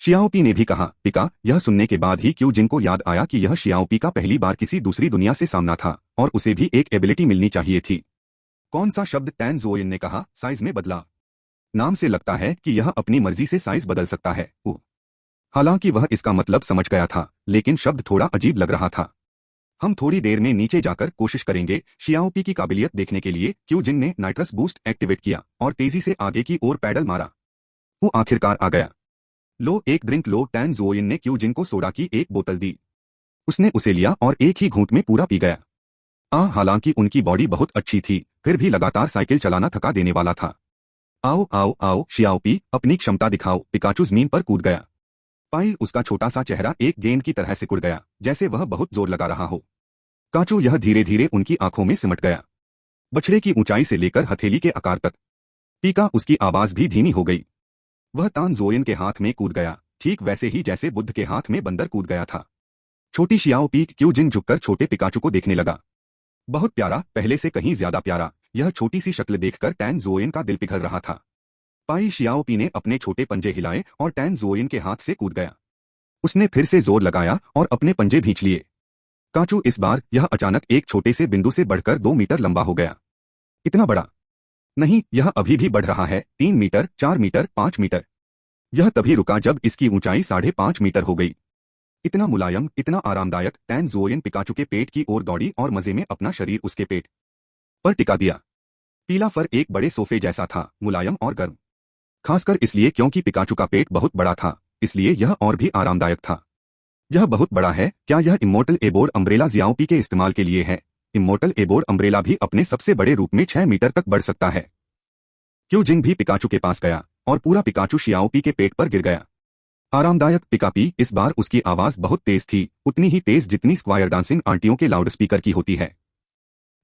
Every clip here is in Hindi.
शियाओपी ने भी कहा। पिका, यह सुनने के बाद ही क्यू जिन को याद आया कि यह शियाओपी का पहली बार किसी दूसरी दुनिया से सामना था और उसे भी एक एबिलिटी मिलनी चाहिए थी। कौन सा शब्द? टैन ज़ोयिन ने कहा। साइज में बदला। नाम से लगता है कि यह अपनी मर्जी से साइज बदल सकता है। हालांकि वह इसका मतलब समझ गया था, लेकिन शब्द थोड़ा अजीब लग रहा था। हम थोड़ी देर में नीचे जाकर कोशिश करेंगे। शियाओपी की काबिलियत देखने के लिए क्यू जिन ने नाइट्रस बूस्ट एक्टिवेट किया और तेजी से आगे की ओर पैडल मारा। वो आखिरकार आ गया। लो, एक ड्रिंक लो। टैन ज़ोयिन ने क्यू जिन को सोडा की एक बोतल दी। उसने उसे लिया और एक ही घूंट में पूरा पी गया। हालांकि उनकी बॉडी बहुत अच्छी थी, फिर भी लगातार साइकिल चलाना थका देने वाला था। आओ आओ आओ शियाओपी, अपनी क्षमता दिखाओ। पिकाचू जमीन पर कूद गया। पाई, उसका छोटा सा चेहरा एक गेंद की तरह सिकुड़ गया, जैसे वह बहुत जोर लगा रहा हो। काचू, यह धीरे धीरे उनकी आंखों में सिमट गया। बछड़े की ऊंचाई से लेकर हथेली के आकार तक। पीका, उसकी आवाज भी धीमी हो गई। वह तान ज़ोयिन के हाथ में कूद गया, ठीक वैसे ही जैसे बुद्ध के हाथ में बंदर कूद गया था। छोटी शियाओपी। क्यू जिन झुककर छोटे पिकाचू को देखने लगा। बहुत प्यारा, पहले से कहीं ज्यादा प्यारा। यह छोटी सी शक्ल देखकर टैन ज़ोयिन का दिल पिघल रहा था। पाई शियाओपी ने अपने छोटे पंजे हिलाए और टैन ज़ोयिन के हाथ से कूद गया। उसने फिर से जोर लगाया और अपने पंजे भींच लिए। काचू, इस बार यह अचानक एक छोटे से बिंदु से बढ़कर 2 मीटर लंबा हो गया। इतना बड़ा नहीं, यह अभी भी बढ़ रहा है। 3 मीटर, 4 मीटर, 5 मीटर। यह तभी रुका जब इसकी ऊंचाई 5.5 मीटर हो गई। इतना मुलायम, इतना आरामदायक। टैन ज़ोयिन पिकाचू के पेट की ओर दौड़ी और मजे में अपना शरीर उसके पेट पर टिका दिया। पीला फर एक बड़े सोफे जैसा था, मुलायम और गर्म। खासकर इसलिए क्योंकि पिकाचू का पेट बहुत बड़ा था, इसलिए यह और भी आरामदायक था। यह बहुत बड़ा है। क्या यह इम्मोर्टल एबोर्ड अम्ब्रेला ज़ियाओपी के इस्तेमाल के लिए है? इम्मोर्टल एबोर्ड अम्ब्रेला भी अपने सबसे बड़े रूप में 6 मीटर तक बढ़ सकता है। क्यू जिन भी पिकाचू के पास गया और पूरा पिकाचू शियाओपी के पेट पर गिर गया। आरामदायक पिकापी। इस बार उसकी आवाज बहुत तेज थी, उतनी ही तेज जितनी स्क्वायर डांसिंग आंटियों के लाउडस्पीकर की होती है।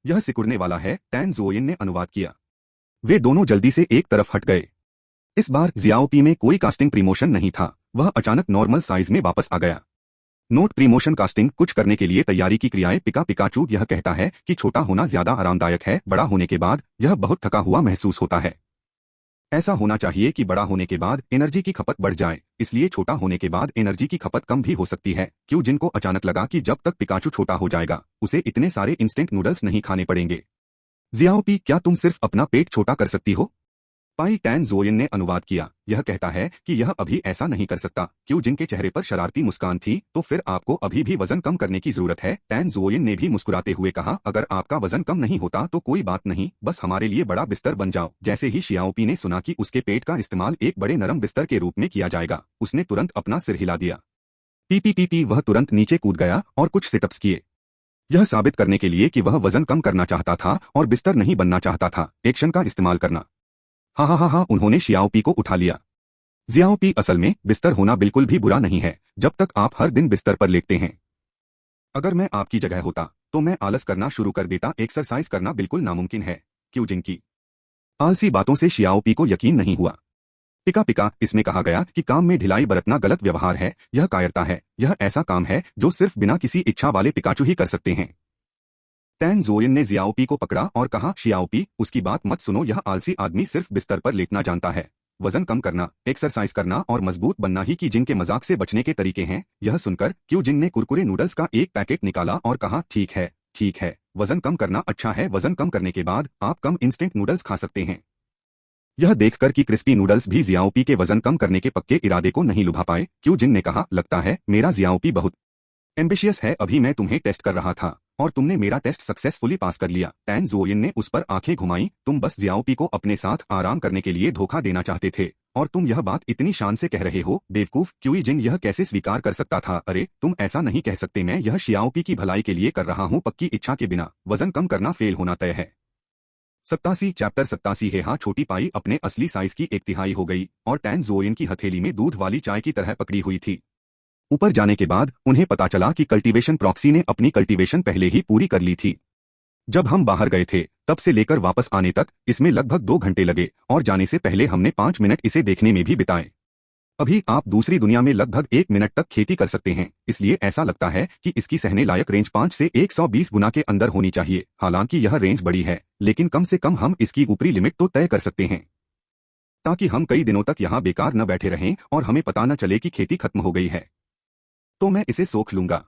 यह सिकुड़ने वाला है, टैन ज़ोयिन ने अनुवाद किया। वे दोनों जल्दी से एक तरफ हट गए। इस बार ज़ियाओपी में कोई कास्टिंग प्रीमोशन नहीं था, वह अचानक नॉर्मल साइज में वापस आ गया। नोट: प्रीमोशन कास्टिंग कुछ करने के लिए तैयारी की क्रियाएं। पिकाचू यह कहता है कि छोटा होना ज्यादा आरामदायक है, बड़ा होने के बाद यह बहुत थका हुआ महसूस होता है। ऐसा होना चाहिए कि बड़ा होने के बाद एनर्जी की खपत बढ़ जाए, इसलिए छोटा होने के बाद एनर्जी की खपत कम भी हो सकती है। क्यू जिन को अचानक लगा कि जब तक पिकाचू छोटा हो जाएगा, उसे इतने सारे इंस्टेंट नूडल्स नहीं खाने पड़ेंगे। ज़ियाओपी, क्या तुम सिर्फ अपना पेट छोटा कर सकती हो? पाई, टैन ज़ोयिन ने अनुवाद किया। यह कहता है कि यह अभी ऐसा नहीं कर सकता। क्यू जिन के चेहरे पर शरारती मुस्कान थी। तो फिर आपको अभी भी वजन कम करने की जरूरत है। टैन ज़ोयिन ने भी मुस्कुराते हुए कहा, अगर आपका वजन कम नहीं होता तो कोई बात नहीं, बस हमारे लिए बड़ा बिस्तर बन जाओ। जैसे ही शियाओपी ने सुना कि उसके पेट का इस्तेमाल एक बड़े नरम बिस्तर के रूप में किया जाएगा, उसने तुरंत अपना सिर हिला दिया। पी, वह तुरंत नीचे कूद गया और कुछ सिटअप्स किए। यह साबित करने के लिए कि वह वजन कम करना चाहता था और बिस्तर नहीं बनना चाहता था। एक्शन का इस्तेमाल करना। हाँ, उन्होंने शियाओपी को उठा लिया। ज़ियाओपी, असल में बिस्तर होना बिल्कुल भी बुरा नहीं है, जब तक आप हर दिन बिस्तर पर लेटते हैं। अगर मैं आपकी जगह होता तो मैं आलस करना शुरू कर देता। एक्सरसाइज करना बिल्कुल नामुमकिन है। क्यू जिन की आलसी बातों से शियाओपी को यकीन नहीं हुआ। पिका, इसमें कहा गया कि काम में ढिलाई बरतना गलत व्यवहार है, यह कायरता है। यह ऐसा काम है जो सिर्फ बिना किसी इच्छा वाले पिकाचू ही कर सकते हैं। टैन ज़ोयिन ने ज़ियाओपी को पकड़ा और कहा, शियाओपी, उसकी बात मत सुनो। यह आलसी आदमी सिर्फ बिस्तर पर लेटना जानता है। वजन कम करना, एक्सरसाइज करना और मजबूत बनना ही की जिन के मजाक से बचने के तरीके हैं। यह सुनकर क्यू जिन ने कुरकुरे नूडल्स का एक पैकेट निकाला और कहा, ठीक है, वजन कम करना अच्छा है। वजन कम करने के बाद आप कम इंस्टेंट नूडल्स खा सकते हैं। यह देखकर कि क्रिस्पी नूडल्स भी ज़ियाओपी के वजन कम करने के पक्के इरादे को नहीं लुभा पाए, क्यू जिन ने कहा, लगता है मेरा ज़ियाओपी बहुत एम्बिशियस है। अभी मैं तुम्हें टेस्ट कर रहा था और तुमने मेरा टेस्ट सक्सेसफुली पास कर लिया। टैन ज़ोयिन ने उस पर आंखें घुमाई। तुम बस ज़ियाओपी को अपने साथ आराम करने के लिए धोखा देना चाहते थे और तुम यह बात इतनी शान से कह रहे हो। बेवकूफ, क्यू जिन यह कैसे स्वीकार कर सकता था? अरे तुम ऐसा नहीं कह सकते, मैं यह शियाओपी की भलाई के लिए कर रहा हूँ, पक्की इच्छा के बिना। वजन कम करना फेल होना तय है। 87 चैप्टर 87 है। हाँ, छोटी पाई अपने असली साइज की 1/3 हो गई और टैन ज़ोयिन की हथेली में दूध वाली चाय की तरह पकड़ी हुई थी। ऊपर जाने के बाद उन्हें पता चला कि कल्टीवेशन प्रॉक्सी ने अपनी कल्टीवेशन पहले ही पूरी कर ली थी। जब हम बाहर गए थे तब से लेकर वापस आने तक इसमें लगभग 2 घंटे लगे और जाने से पहले हमने 5 मिनट इसे देखने में भी बिताए। अभी आप दूसरी दुनिया में लगभग 1 मिनट तक खेती कर सकते हैं, इसलिए ऐसा लगता है कि इसकी सहने लायक रेंज 5 से 120 गुना के अंदर होनी चाहिए। हालांकि यह रेंज बड़ी है, लेकिन कम से कम हम इसकी ऊपरी लिमिट तो तय कर सकते हैं। ताकि हम कई दिनों तक यहाँ बेकार न बैठे रहें और हमें पता न चले कि खेती खत्म हो गई है। तो मैं इसे सोख लूंगा।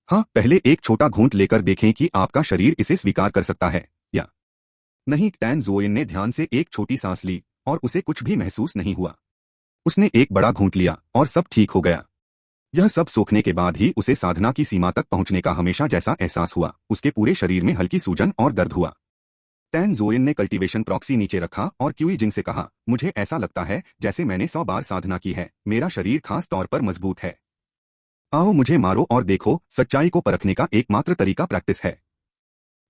हाँ, पहले एक छोटा घूंट लेकर देखें कि आपका शरीर इसे स्वीकार कर सकता है या नहीं। टैन ज़ोइन ने ध्यान से एक छोटी सांस ली और उसे कुछ भी महसूस नहीं हुआ। उसने एक बड़ा घूंट लिया और सब ठीक हो गया। यह सब सोखने के बाद ही उसे साधना की सीमा तक पहुंचने का हमेशा जैसा एहसास हुआ। उसके पूरे शरीर में हल्की सूजन और दर्द हुआ। टैन ज़ोइन ने कल्टीवेशन प्रॉक्सी नीचे रखा और क्यूई जिंग से कहा, मुझे ऐसा लगता है जैसे मैंने 100 बार साधना की है। मेरा शरीर खास तौर पर मजबूत है। आओ मुझे मारो और देखो, सच्चाई को परखने का एकमात्र तरीका प्रैक्टिस है।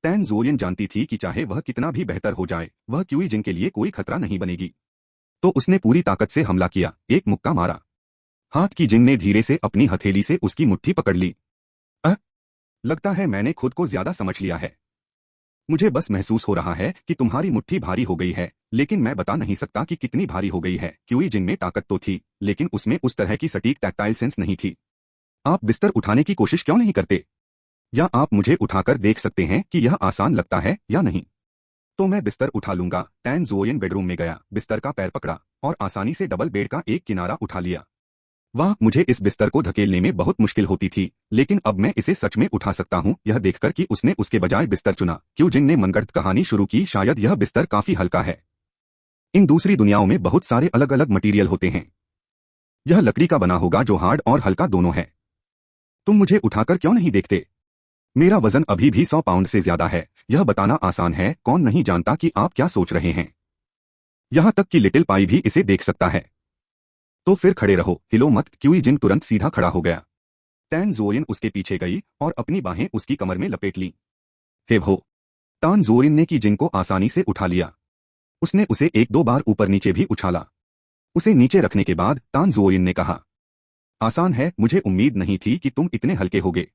टैन ज़ोइन जानती थी कि चाहे वह कितना भी बेहतर हो जाए, वह क्यूई जिंग के लिए कोई खतरा नहीं बनेगी। तो उसने पूरी ताकत से हमला किया, एक मुक्का मारा। हाथ की जिंग ने धीरे से अपनी हथेली से उसकी मुट्ठी पकड़ ली। लगता है मैंने खुद को ज्यादा समझ लिया है। मुझे बस महसूस हो रहा है कि तुम्हारी मुट्ठी भारी हो गई है, लेकिन मैं बता नहीं सकता कि कितनी भारी हो गई है। क्यूई जिंग में ताकत तो थी, लेकिन उसमें उस तरह की सटीक टैक्टाइल सेंस नहीं थी। आप बिस्तर उठाने की कोशिश क्यों नहीं करते? या आप मुझे उठाकर देख सकते हैं कि यह आसान लगता है या नहीं। तो मैं बिस्तर उठा लूंगा। टैन ज़ोइन बेडरूम में गया, बिस्तर का पैर पकड़ा और आसानी से डबल बेड का एक किनारा उठा लिया। वाह, मुझे इस बिस्तर को धकेलने में बहुत मुश्किल होती थी, लेकिन अब मैं इसे सच में उठा सकता हूँ। यह देखकर कि उसने उसके बजाय बिस्तर चुना, क्यू जिंग ने मनगढ़ंत कहानी शुरू की, शायद यह बिस्तर काफी हल्का है। इन दूसरी दुनियाओं में बहुत सारे अलग अलग मटेरियल होते हैं। यह लकड़ी का बना होगा जो हार्ड और हल्का दोनों है। तुम मुझे उठाकर क्यों नहीं देखते? मेरा वजन अभी भी 100 पाउंड से ज्यादा है। यह बताना आसान है, कौन नहीं जानता कि आप क्या सोच रहे हैं। यहां तक कि लिटिल पाई भी इसे देख सकता है। तो फिर खड़े रहो, हिलो मत। क्यूई जिंग तुरंत सीधा खड़ा हो गया। टैन ज़ोइन उसके पीछे गई और अपनी बाहें उसकी कमर में लपेट ली। हे भो! टैन ज़ोइन ने की जिंग को आसानी से उठा लिया। उसने उसे एक दो बार ऊपर नीचे भी उछाला। उसे नीचे रखने के बाद टैन ज़ोइन ने कहा, आसान है, मुझे उम्मीद नहीं थी कि तुम इतने हल्के होगे।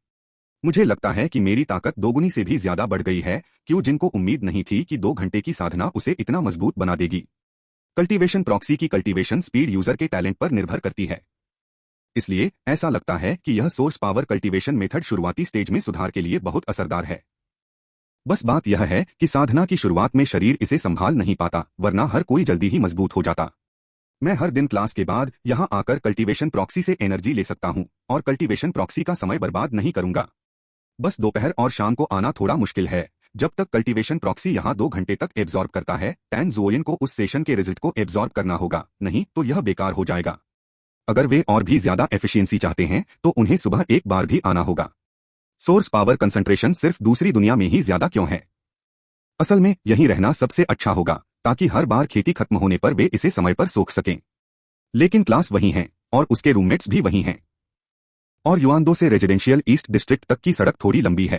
मुझे लगता है कि मेरी ताकत दोगुनी से भी ज्यादा बढ़ गई है। क्यों जिनको उम्मीद नहीं थी कि 2 घंटे की साधना उसे इतना मजबूत बना देगी। कल्टीवेशन प्रॉक्सी की कल्टीवेशन स्पीड यूजर के टैलेंट पर निर्भर करती है। इसलिए ऐसा लगता है कि यह सोर्स पावर कल्टीवेशन मेथड शुरुआती स्टेज में सुधार के लिए बहुत असरदार है। बस बात यह है कि साधना की शुरुआत में शरीर इसे संभाल नहीं पाता, वरना हर कोई जल्दी ही मजबूत हो जाता। मैं हर दिन क्लास के बाद यहां आकर कल्टीवेशन प्रॉक्सी से एनर्जी ले सकता हूं और कल्टीवेशन प्रॉक्सी का समय बर्बाद नहीं करूंगा। बस दोपहर और शाम को आना थोड़ा मुश्किल है। जब तक कल्टीवेशन प्रॉक्सी यहाँ 2 घंटे तक एब्जॉर्ब करता है, टैन ज़ोइन को उस सेशन के रिजल्ट को एब्जॉर्ब करना होगा, नहीं तो यह बेकार हो जाएगा। अगर वे और भी ज्यादा एफिशिएंसी चाहते हैं तो उन्हें सुबह एक बार भी आना होगा। सोर्स पावर कंसंट्रेशन सिर्फ दूसरी दुनिया में ही ज्यादा क्यों है? असल में यहीं रहना सबसे अच्छा होगा, ताकि हर बार खेती खत्म होने पर वे इसे समय पर सोख सकें। लेकिन क्लास वही है और उसके रूममेट्स भी वही हैं। और युआनडो से रेजिडेंशियल ईस्ट डिस्ट्रिक्ट तक की सड़क थोड़ी लंबी है।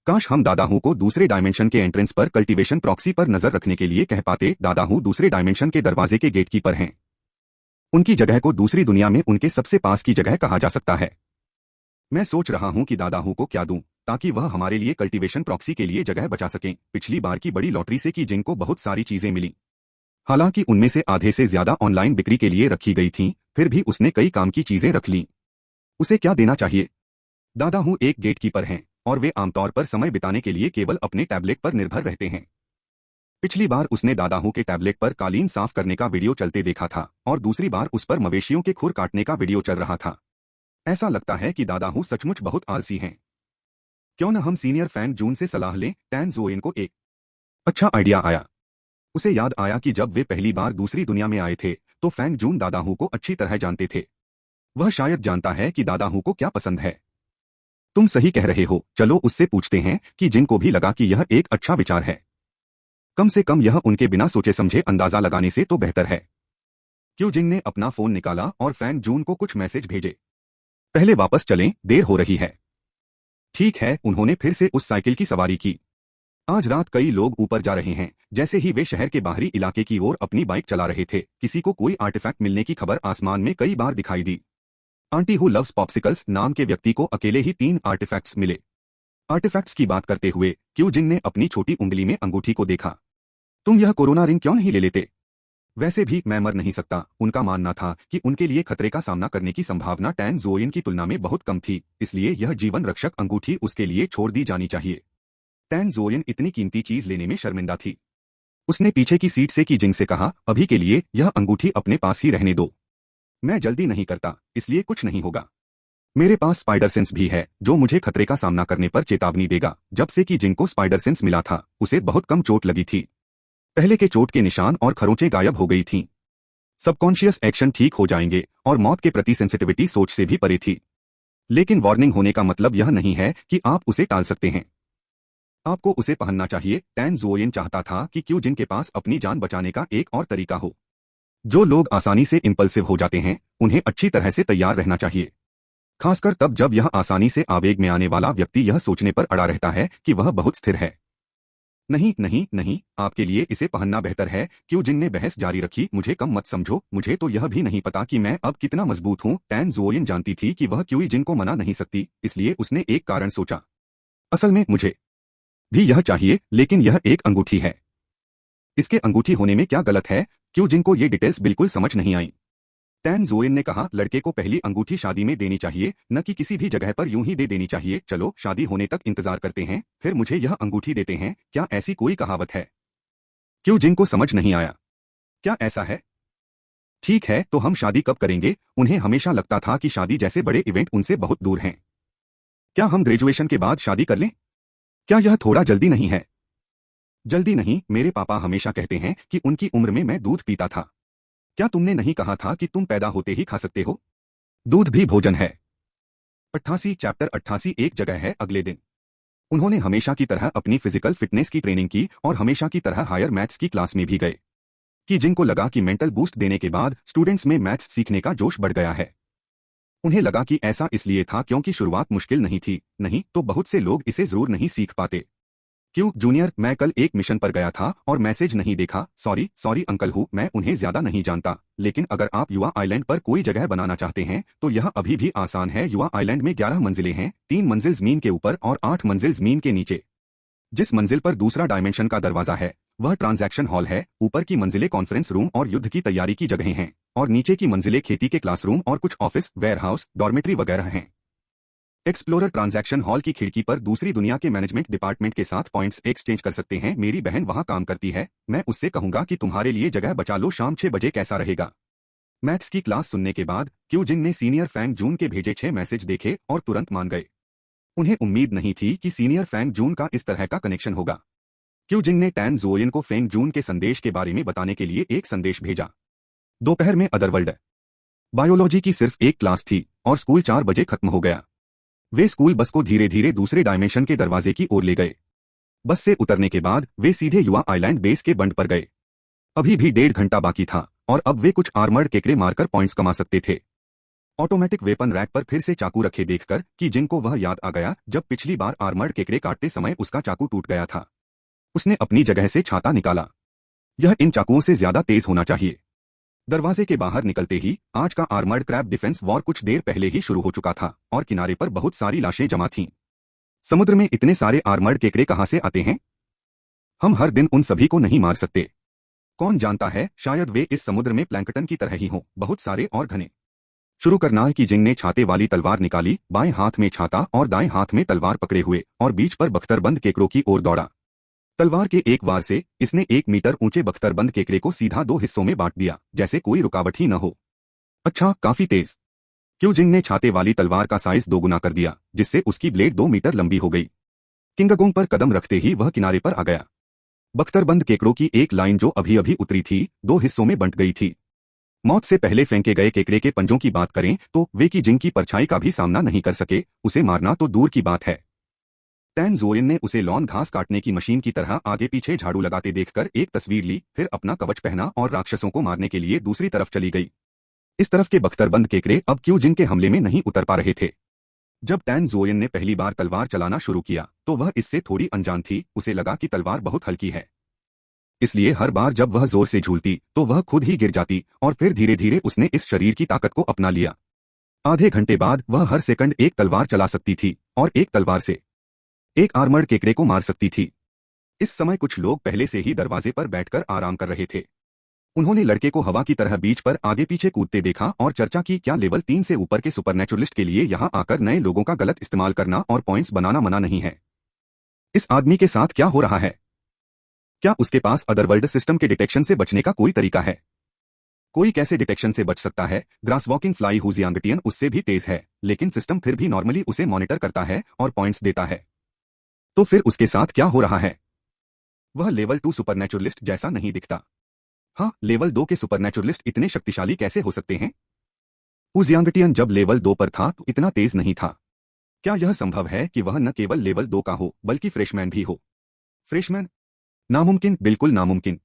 काश हम दादाहू को दूसरे डायमेंशन के एंट्रेंस पर कल्टीवेशन प्रॉक्सी पर नजर रखने के लिए कह पाते। दादाहू दूसरे डायमेंशन के दरवाजे के गेटकीपर हैं। उनकी जगह को दूसरी दुनिया में उनके सबसे पास की जगह कहा जा सकता है। मैं सोच रहा हूं कि दादाहू को क्या दूं, ताकि वह हमारे लिए कल्टीवेशन प्रॉक्सी के लिए जगह बचा सकें। पिछली बार की बड़ी लॉटरी से की जिंग को बहुत सारी चीजें मिली। हालांकि उनमें से आधे से ज्यादा ऑनलाइन बिक्री के लिए रखी गई थीं, फिर भी उसने कई काम की चीजें रख लीं। उसे क्या देना चाहिए? दादाहू एक गेटकीपर हैं और वे आमतौर पर समय बिताने के लिए केवल अपने टैबलेट पर निर्भर रहते हैं। पिछली बार उसने दादाहू के टैबलेट पर कालीन साफ करने का वीडियो चलते देखा था और दूसरी बार उस पर मवेशियों के खुर काटने का वीडियो चल रहा था। ऐसा लगता है कि दादाहू सचमुच बहुत आलसी हैं। क्यों न हम सीनियर फैन जून से सलाह लें? टैन ज़ोइन को एक अच्छा आइडिया आया। उसे याद आया कि जब वे पहली बार दूसरी दुनिया में आए थे तो फैंग जून दादाहू को अच्छी तरह जानते थे। वह शायद जानता है कि दादाहू को क्या पसंद है। तुम सही कह रहे हो, चलो उससे पूछते हैं कि जिन को भी लगा कि यह एक अच्छा विचार है। कम से कम यह उनके बिना सोचे समझे अंदाजा लगाने से तो बेहतर है। क्यों जिन ने अपना फोन निकाला और फैंग जून को कुछ मैसेज भेजे। पहले वापस चलें, देर हो रही है। ठीक है, उन्होंने फिर से उस साइकिल की सवारी की। आज रात कई लोग ऊपर जा रहे हैं। जैसे ही वे शहर के बाहरी इलाके की ओर अपनी बाइक चला रहे थे, किसी को कोई आर्टिफैक्ट मिलने की खबर आसमान में कई बार दिखाई दी। आंटी हु लव्स पॉप्सिकल्स नाम के व्यक्ति को अकेले ही 3 आर्टिफैक्ट्स मिले। आर्टिफैक्ट्स की बात करते हुए क्यू जिन ने अपनी छोटी उंगली में अंगूठी को देखा। तुम यह कोरोना रिंग क्यों नहीं ले लेते? वैसे भी मैं मर नहीं सकता। उनका मानना था कि उनके लिए खतरे का सामना करने की संभावना टैन ज़ोइन की तुलना में बहुत कम थी, इसलिए यह जीवन रक्षक अंगूठी उसके लिए छोड़ दी जानी चाहिए। टैन ज़ोइन इतनी कीमती चीज लेने में शर्मिंदा थी। उसने पीछे की सीट से की जिंग से कहा, अभी के लिए यह अंगूठी अपने पास ही रहने दो। मैं जल्दी नहीं करता, इसलिए कुछ नहीं होगा। मेरे पास स्पाइडर सेंस भी है जो मुझे खतरे का सामना करने पर चेतावनी देगा। जब से कि जिंग को स्पाइडर सेंस मिला था उसे बहुत कम चोट लगी थी। पहले के चोट के निशान और खरोंचें गायब हो गई थीं। सबकॉन्शियस एक्शन ठीक हो जाएंगे और मौत के प्रति सेंसिटिविटी सोच से भी परे थी। लेकिन वार्निंग होने का मतलब यह नहीं है कि आप उसे टाल सकते हैं। आपको उसे पहनना चाहिए। टैन ज़ुओयिन चाहता था कि क्यों जिन के पास अपनी जान बचाने का एक और तरीका हो। जो लोग आसानी से इंपल्सिव हो जाते हैं उन्हें अच्छी तरह से तैयार रहना चाहिए, खासकर तब जब यह आसानी से आवेग में आने वाला व्यक्ति यह सोचने पर अड़ा रहता है कि वह बहुत स्थिर है। नहीं नहीं नहीं, आपके लिए इसे पहनना बेहतर है। क्यों जिन ने बहस जारी रखी, मुझे कम मत समझो, मुझे तो यह भी नहीं पता कि मैं अब कितना मजबूत हूँ। टैन ज़ुओयिन जानती थी कि वह क्यूई जिन को मना नहीं सकती, इसलिए उसने एक कारण सोचा। असल में मुझे भी यह चाहिए, लेकिन यह एक अंगूठी है। इसके अंगूठी होने में क्या गलत है? क्यों जिन को ये डिटेल्स बिल्कुल समझ नहीं आई। टैन ज़ुओयिन ने कहा, लड़के को पहली अंगूठी शादी में देनी चाहिए, न कि किसी भी जगह पर यूं ही दे देनी चाहिए। चलो शादी होने तक इंतजार करते हैं, फिर मुझे यह अंगूठी देते हैं। क्या ऐसी कोई कहावत है? क्यों जिन को समझ नहीं आया। क्या ऐसा है? ठीक है, तो हम शादी कब करेंगे? उन्हें हमेशा लगता था कि शादी जैसे बड़े इवेंट उनसे बहुत दूर हैं। क्या हम ग्रेजुएशन के बाद शादी कर लें? क्या यह थोड़ा जल्दी नहीं है? जल्दी नहीं, मेरे पापा हमेशा कहते हैं कि उनकी उम्र में मैं दूध पीता था। क्या तुमने नहीं कहा था कि तुम पैदा होते ही खा सकते हो? दूध भी भोजन है। 88 चैप्टर 88 एक जगह है। अगले दिन उन्होंने हमेशा की तरह अपनी फिजिकल फिटनेस की ट्रेनिंग की और हमेशा की तरह हायर मैथ्स की क्लास में भी गए। कि जिनको लगा कि मेंटल बूस्ट देने के बाद स्टूडेंट्स में मैथ्स सीखने का जोश बढ़ गया है। उन्हें लगा कि ऐसा इसलिए था क्योंकि शुरुआत मुश्किल नहीं थी, नहीं तो बहुत से लोग इसे जरूर नहीं सीख पाते। क्यों जूनियर, मैं कल एक मिशन पर गया था और मैसेज नहीं देखा। सॉरी सॉरी अंकल हूँ, मैं उन्हें ज्यादा नहीं जानता, लेकिन अगर आप युवा आइलैंड पर कोई जगह बनाना चाहते हैं तो यह अभी भी आसान है। युवा आइलैंड में 11 मंजिलें हैं, 3 मंजिल जमीन के ऊपर और 8 मंजिल जमीन के नीचे। जिस मंजिल पर दूसरा डायमेंशन का दरवाजा है वह ट्रांजैक्शन हॉल है। ऊपर की मंजिलें कॉन्फ्रेंस रूम और युद्ध की तैयारी की जगहें हैं और नीचे की मंजिलें खेती के क्लासरूम और कुछ ऑफिस, वेयरहाउस, डॉर्मेट्री वगैरह हैं। एक्सप्लोरर ट्रांजैक्शन हॉल की खिड़की पर दूसरी दुनिया के मैनेजमेंट डिपार्टमेंट के साथ पॉइंट्स एक्सचेंज कर सकते हैं। मेरी बहन वहां काम करती है, मैं उससे कहूंगा कि तुम्हारे लिए जगह बचा लो। शाम 6 बजे कैसा रहेगा? मैथ्स की क्लास सुनने के बाद क्यू जिन ने सीनियर फैंग जून के भेजे 6 मैसेज देखे और तुरंत मान गए। उन्हें उम्मीद नहीं थी कि सीनियर फैंग जून का इस तरह का कनेक्शन होगा। क्यू जिन ने टैन ज़ुओयिन को फेंग जून के संदेश के बारे में बताने के लिए एक संदेश भेजा। दोपहर में अदरवर्ल्ड बायोलॉजी की सिर्फ एक क्लास थी और स्कूल 4 बजे खत्म हो गया। वे स्कूल बस को धीरे धीरे दूसरे डायमेंशन के दरवाजे की ओर ले गए। बस से उतरने के बाद वे सीधे युवा आइलैंड बेस के बंड पर गए। अभी भी 1.5 घंटा बाकी था और अब वे कुछ आर्मर्ड केकड़े मारकर पॉइंट्स कमा सकते थे। ऑटोमेटिक वेपन रैक पर फिर से चाकू रखे देखकर कि जिन को वह याद आ गया जब पिछली बार आर्मर्ड केकड़े काटते समय उसका चाकू टूट गया था। उसने अपनी जगह से छाता निकाला। यह इन चाकुओं से ज्यादा तेज होना चाहिए। दरवाजे के बाहर निकलते ही आज का आर्मर्ड क्रैब डिफेंस वॉर कुछ देर पहले ही शुरू हो चुका था और किनारे पर बहुत सारी लाशें जमा थीं। समुद्र में इतने सारे आर्मर्ड केकड़े कहां से आते हैं? हम हर दिन उन सभी को नहीं मार सकते। कौन जानता है, शायद वे इस समुद्र में प्लैंकटन की तरह ही हों, बहुत सारे और घने। शुरू करना कि जिंग ने छाते वाली तलवार निकाली, बाएं हाथ में छाता और दाएं हाथ में तलवार पकड़े हुए और बीच पर बख्तरबंद केकड़ों की ओर दौड़ा। तलवार के एक वार से इसने 1 मीटर ऊंचे बख्तरबंद केकड़े को सीधा 2 हिस्सों में बांट दिया, जैसे कोई रुकावट ही न हो। अच्छा, काफी तेज। क्यू जिंग ने छाते वाली तलवार का साइज 2 गुना कर दिया, जिससे उसकी ब्लेड 2 मीटर लंबी हो गई। किंगगोंग पर कदम रखते ही वह किनारे पर आ गया। बख्तरबंद केकड़ों की एक लाइन जो अभी अभी उतरी थी 2 हिस्सों में बंट गई थी। मौत से पहले फेंके गए केकड़े के पंजों की बात करें तो वे की जिंग की परछाई का भी सामना नहीं कर सके, उसे मारना तो दूर की बात है। टैन ज़ुओयिन ने उसे लॉन घास काटने की मशीन की तरह आगे पीछे झाड़ू लगाते देखकर एक तस्वीर ली, फिर अपना कवच पहना और राक्षसों को मारने के लिए दूसरी तरफ चली गई। इस तरफ के बख्तरबंद केकड़े अब क्यू जिंग के हमले में नहीं उतर पा रहे थे। जब टैन ज़ुओयिन ने पहली बार तलवार चलाना शुरू किया तो वह इससे थोड़ी अनजान थी। उसे लगा कि तलवार बहुत हल्की है, इसलिए हर बार जब वह जोर से झूलती तो वह खुद ही गिर जाती और फिर धीरे धीरे उसने इस शरीर की ताकत को अपना लिया। आधे घंटे बाद वह हर सेकंड एक तलवार चला सकती थी और एक तलवार से एक आर्मर्ड केकड़े को मार सकती थी। इस समय कुछ लोग पहले से ही दरवाजे पर बैठकर आराम कर रहे थे। उन्होंने लड़के को हवा की तरह बीच पर आगे पीछे कूदते देखा और चर्चा की, क्या लेवल 3 से ऊपर के सुपरनेचुरलिस्ट के लिए यहां आकर नए लोगों का गलत इस्तेमाल करना और पॉइंट्स बनाना मना नहीं है? इस आदमी के साथ क्या हो रहा है? क्या उसके पास अदरवर्ल्ड सिस्टम के डिटेक्शन से बचने का कोई तरीका है? कोई कैसे डिटेक्शन से बच सकता है? ग्रास वॉकिंग फ्लाई हुजियांगटियन उससे भी तेज है, लेकिन सिस्टम फिर भी नॉर्मली उसे मॉनिटर करता है और पॉइंट्स देता है। तो फिर उसके साथ क्या हो रहा है? वह लेवल 2 सुपरनेचुरलिस्ट जैसा नहीं दिखता। हाँ, लेवल 2 के सुपरनेचुरलिस्ट इतने शक्तिशाली कैसे हो सकते हैं? हुजियांगटियन जब लेवल 2 पर था तो इतना तेज नहीं था। क्या यह संभव है कि वह न केवल लेवल 2 का हो बल्कि फ्रेशमैन भी हो? फ्रेशमैन? नामुमकिन, बिल्कुल नामुमकिन।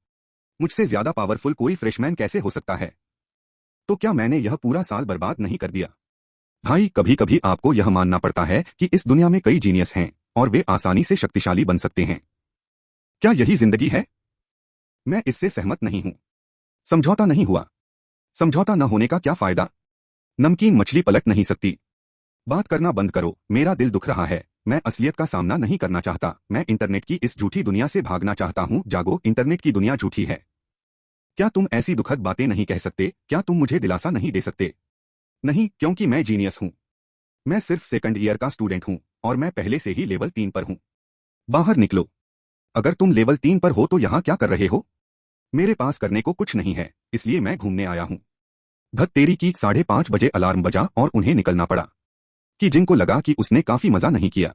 मुझसे ज्यादा पावरफुल कोई फ्रेशमैन कैसे हो सकता है? तो क्या मैंने यह पूरा साल बर्बाद नहीं कर दिया? भाई, कभी कभी आपको यह मानना पड़ता है कि इस दुनिया में कई जीनियस हैं और वे आसानी से शक्तिशाली बन सकते हैं। क्या यही जिंदगी है? मैं इससे सहमत नहीं हूं। समझौता नहीं हुआ। समझौता न होने का क्या फायदा? नमकीन मछली पलट नहीं सकती। बात करना बंद करो, मेरा दिल दुख रहा है। मैं असलियत का सामना नहीं करना चाहता। मैं इंटरनेट की इस झूठी दुनिया से भागना चाहता हूं। जागो, इंटरनेट की दुनिया झूठी है। क्या तुम ऐसी दुखद बातें नहीं कह सकते? क्या तुम मुझे दिलासा नहीं दे सकते? नहीं, क्योंकि मैं जीनियस हूं। मैं सिर्फ सेकंड ईयर का स्टूडेंट हूं और मैं पहले से ही लेवल 3 पर हूं। बाहर निकलो। अगर तुम लेवल 3 पर हो तो यहां क्या कर रहे हो? मेरे पास करने को कुछ नहीं है, इसलिए मैं घूमने आया हूं। धत तेरी की 5:30 बजे अलार्म बजा और उन्हें निकलना पड़ा। कि जिनको लगा कि उसने काफी मजा नहीं किया।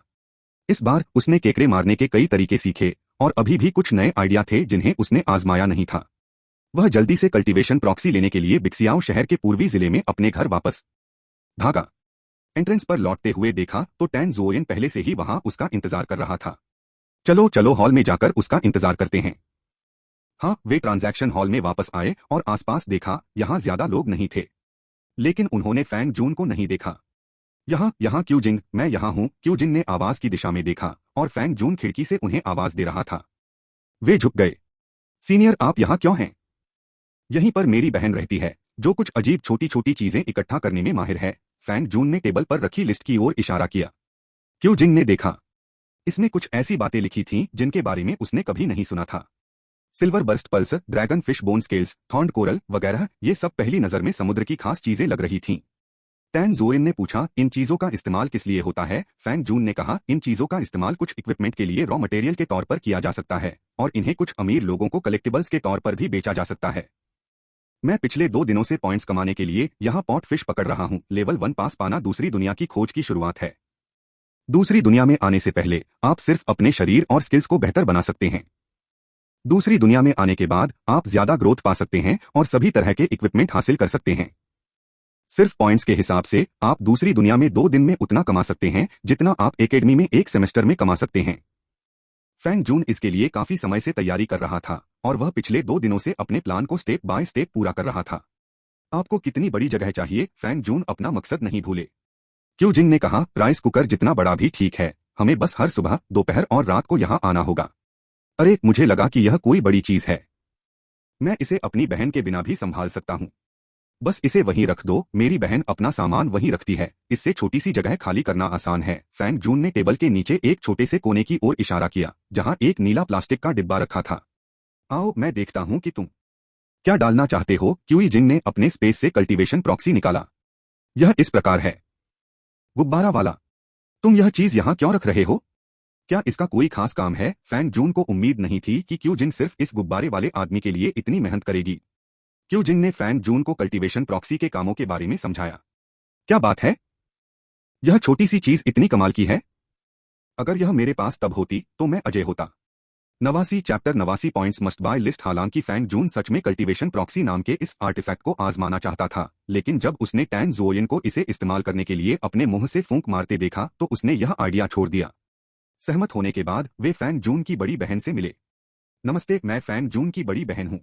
इस बार उसने केकड़े मारने के कई तरीके सीखे और अभी भी कुछ नए आइडिया थे जिन्हें उसने आजमाया नहीं था। वह जल्दी से कल्टीवेशन प्रॉक्सी लेने के लिए बिक्सियाओ शहर के पूर्वी जिले में अपने घर वापस भागा। एंट्रेंस पर लौटते हुए देखा तो टैन ज़ोयन पहले से ही वहां उसका इंतजार कर रहा था। चलो चलो, हॉल में जाकर उसका इंतजार करते हैं। हाँ, वे ट्रांजैक्शन हॉल में वापस आए और आसपास देखा, यहां ज्यादा लोग नहीं थे। लेकिन उन्होंने फैंग जून को नहीं देखा। यहाँ यहाँ क्यूजिंग, मैं यहाँ हूँ। क्यूजिंग ने आवाज की दिशा में देखा और फैंग जून खिड़की से उन्हें आवाज दे रहा था। वे झुक गए। सीनियर, आप यहाँ क्यों हैं? यहीं पर मेरी बहन रहती है, जो कुछ अजीब छोटी छोटी चीजें इकट्ठा करने में माहिर है। फैंग जून ने टेबल पर रखी लिस्ट की ओर इशारा किया। क्यूजिंग ने देखा। इसमें कुछ ऐसी बातें लिखी थीं जिनके बारे में उसने कभी नहीं सुना था। Silver burst pulse, dragon fish bone scales, thorned coral वगैरह, ये सब पहली नजर में समुद्र की खास चीजें लग रही थीं। टैन ज़ोयन ने पूछा, इन चीजों का इस्तेमाल किस लिए होता है? फैंग जून ने कहा, इन चीजों का इस्तेमाल कुछ इक्विपमेंट के लिए रॉ मटेरियल के तौर पर किया जा सकता है और इन्हें कुछ अमीर लोगों को कलेक्टिबल्स के तौर पर भी बेचा जा सकता है। मैं पिछले 2 दिनों से पॉइंट्स कमाने के लिए यहाँ पॉट फिश पकड़ रहा हूँ। लेवल 1 पास पाना दूसरी दुनिया की खोज की शुरुआत है। दूसरी दुनिया में आने से पहले आप सिर्फ अपने शरीर और स्किल्स को बेहतर बना सकते हैं। दूसरी दुनिया में आने के बाद आप ज्यादा ग्रोथ पा सकते हैं और सभी तरह के इक्विपमेंट हासिल कर सकते हैं। सिर्फ पॉइंट्स के हिसाब से आप दूसरी दुनिया में 2 दिन में उतना कमा सकते हैं जितना आप एकेडमी में 1 सेमेस्टर में कमा सकते हैं। फैंग जून इसके लिए काफी समय से तैयारी कर रहा था और वह पिछले 2 दिनों से अपने प्लान को स्टेप बाय स्टेप पूरा कर रहा था। आपको कितनी बड़ी जगह चाहिए? फैंग जून अपना मकसद नहीं भूले। क्यूजिंग ने कहा, राइस कुकर जितना बड़ा भी ठीक है, हमें बस हर सुबह, दोपहर और रात को यहाँ आना होगा। अरे, मुझे लगा कि यह कोई बड़ी चीज है। मैं इसे अपनी बहन के बिना भी संभाल सकता हूँ। बस इसे वहीं रख दो। मेरी बहन अपना सामान वहीं रखती है, इससे छोटी सी जगह खाली करना आसान है। फैंग जून ने टेबल के नीचे एक छोटे से कोने की ओर इशारा किया, जहां एक नीला प्लास्टिक का डिब्बा रखा था। आओ, मैं देखता हूं कि तुम क्या डालना चाहते हो। क्यूई जिंग ने अपने स्पेस से कल्टीवेशन प्रॉक्सी निकाला। यह इस प्रकार है। गुब्बारा वाला। तुम यह चीज यहाँ क्यों रख रहे हो? क्या इसका कोई खास काम है? फैंग जून को उम्मीद नहीं थी कि क्यू जिंग सिर्फ इस गुब्बारे वाले आदमी के लिए इतनी मेहनत करेगी। क्यू जिंग ने फैंग जून को कल्टीवेशन प्रॉक्सी के कामों के बारे में समझाया। क्या बात है? यह छोटी सी चीज इतनी कमाल की है? अगर यह मेरे पास तब होती तो मैं अजय होता। 89 chapter 89 points must buy list. हालांकि फैंग जून सच में कल्टीवेशन प्रॉक्सी नाम के इस आर्टिफैक्ट को आजमाना चाहता था, लेकिन जब उसने टैन ज़ोयन को इसे इस्तेमाल करने के लिए अपने मुंह से फूंक मारते देखा तो उसने यह आइडिया छोड़ दिया। सहमत होने के बाद वे फैंग जून की बड़ी बहन से मिले। नमस्ते, मैं फैंग जून की बड़ी बहन हूँ।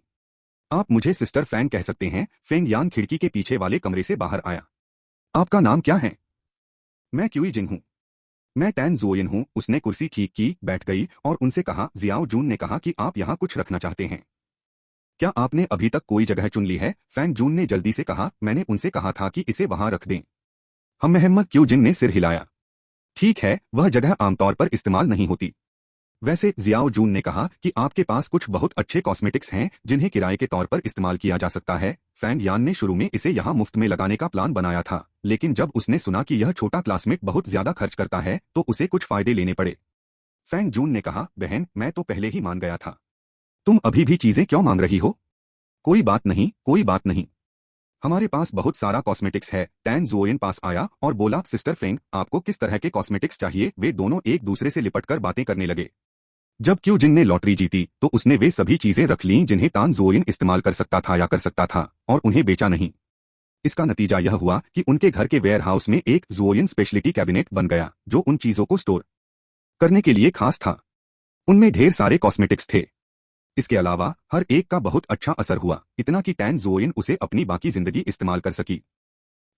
आप मुझे सिस्टर फैंग कह सकते हैं। फेंग यान खिड़की के पीछे वाले कमरे से बाहर आया। आपका नाम क्या है? मैं क्यूई जिंग हूँ। मैं टैन ज़ोयन हूँ। उसने कुर्सी ठीक की, बैठ गई और उनसे कहा, जियाओ जून ने कहा कि आप यहाँ कुछ रखना चाहते हैं। क्या आपने अभी तक कोई जगह चुन ली है? फैंग जून ने जल्दी से कहा, मैंने उनसे कहा था कि इसे वहां रख दें। हम महम्मद। क्यू जिंग ने सिर हिलाया। ठीक है, वह जगह आमतौर पर इस्तेमाल नहीं होती। वैसे, जियाओ जून ने कहा कि आपके पास कुछ बहुत अच्छे कॉस्मेटिक्स हैं जिन्हें किराए के तौर पर इस्तेमाल किया जा सकता है। फैंग यान ने शुरू में इसे यहाँ मुफ्त में लगाने का प्लान बनाया था, लेकिन जब उसने सुना कि यह छोटा क्लासमेट बहुत ज्यादा खर्च करता है तो उसे कुछ फायदे लेने पड़े। फैंग जून ने कहा, बहन, मैं तो पहले ही मान गया था। तुम अभी भी चीजें क्यों मांग रही हो? कोई बात नहीं, कोई बात नहीं। हमारे पास बहुत सारा कॉस्मेटिक्स है। टैन ज़ोएन पास आया और बोला, सिस्टर फेंग, आपको किस तरह के कॉस्मेटिक्स चाहिए? वे दोनों एक दूसरे से लिपटकर बातें करने लगे। जब क्यू जिन ने लॉटरी जीती तो उसने वे सभी चीजें रख लीं जिन्हें तान ज़ोएन इस्तेमाल कर सकता था या कर सकता था, और उन्हें बेचा नहीं। इसका नतीजा यह हुआ कि उनके घर के वेयर हाउस में एक ज़ोएन स्पेशलिटी कैबिनेट बन गया जो उन चीजों को स्टोर करने के लिए खास था। उनमें ढेर सारे कॉस्मेटिक्स थे। इसके अलावा हर एक का बहुत अच्छा असर हुआ, इतना कि टैन ज़ोएन उसे अपनी बाकी जिंदगी इस्तेमाल कर सकी।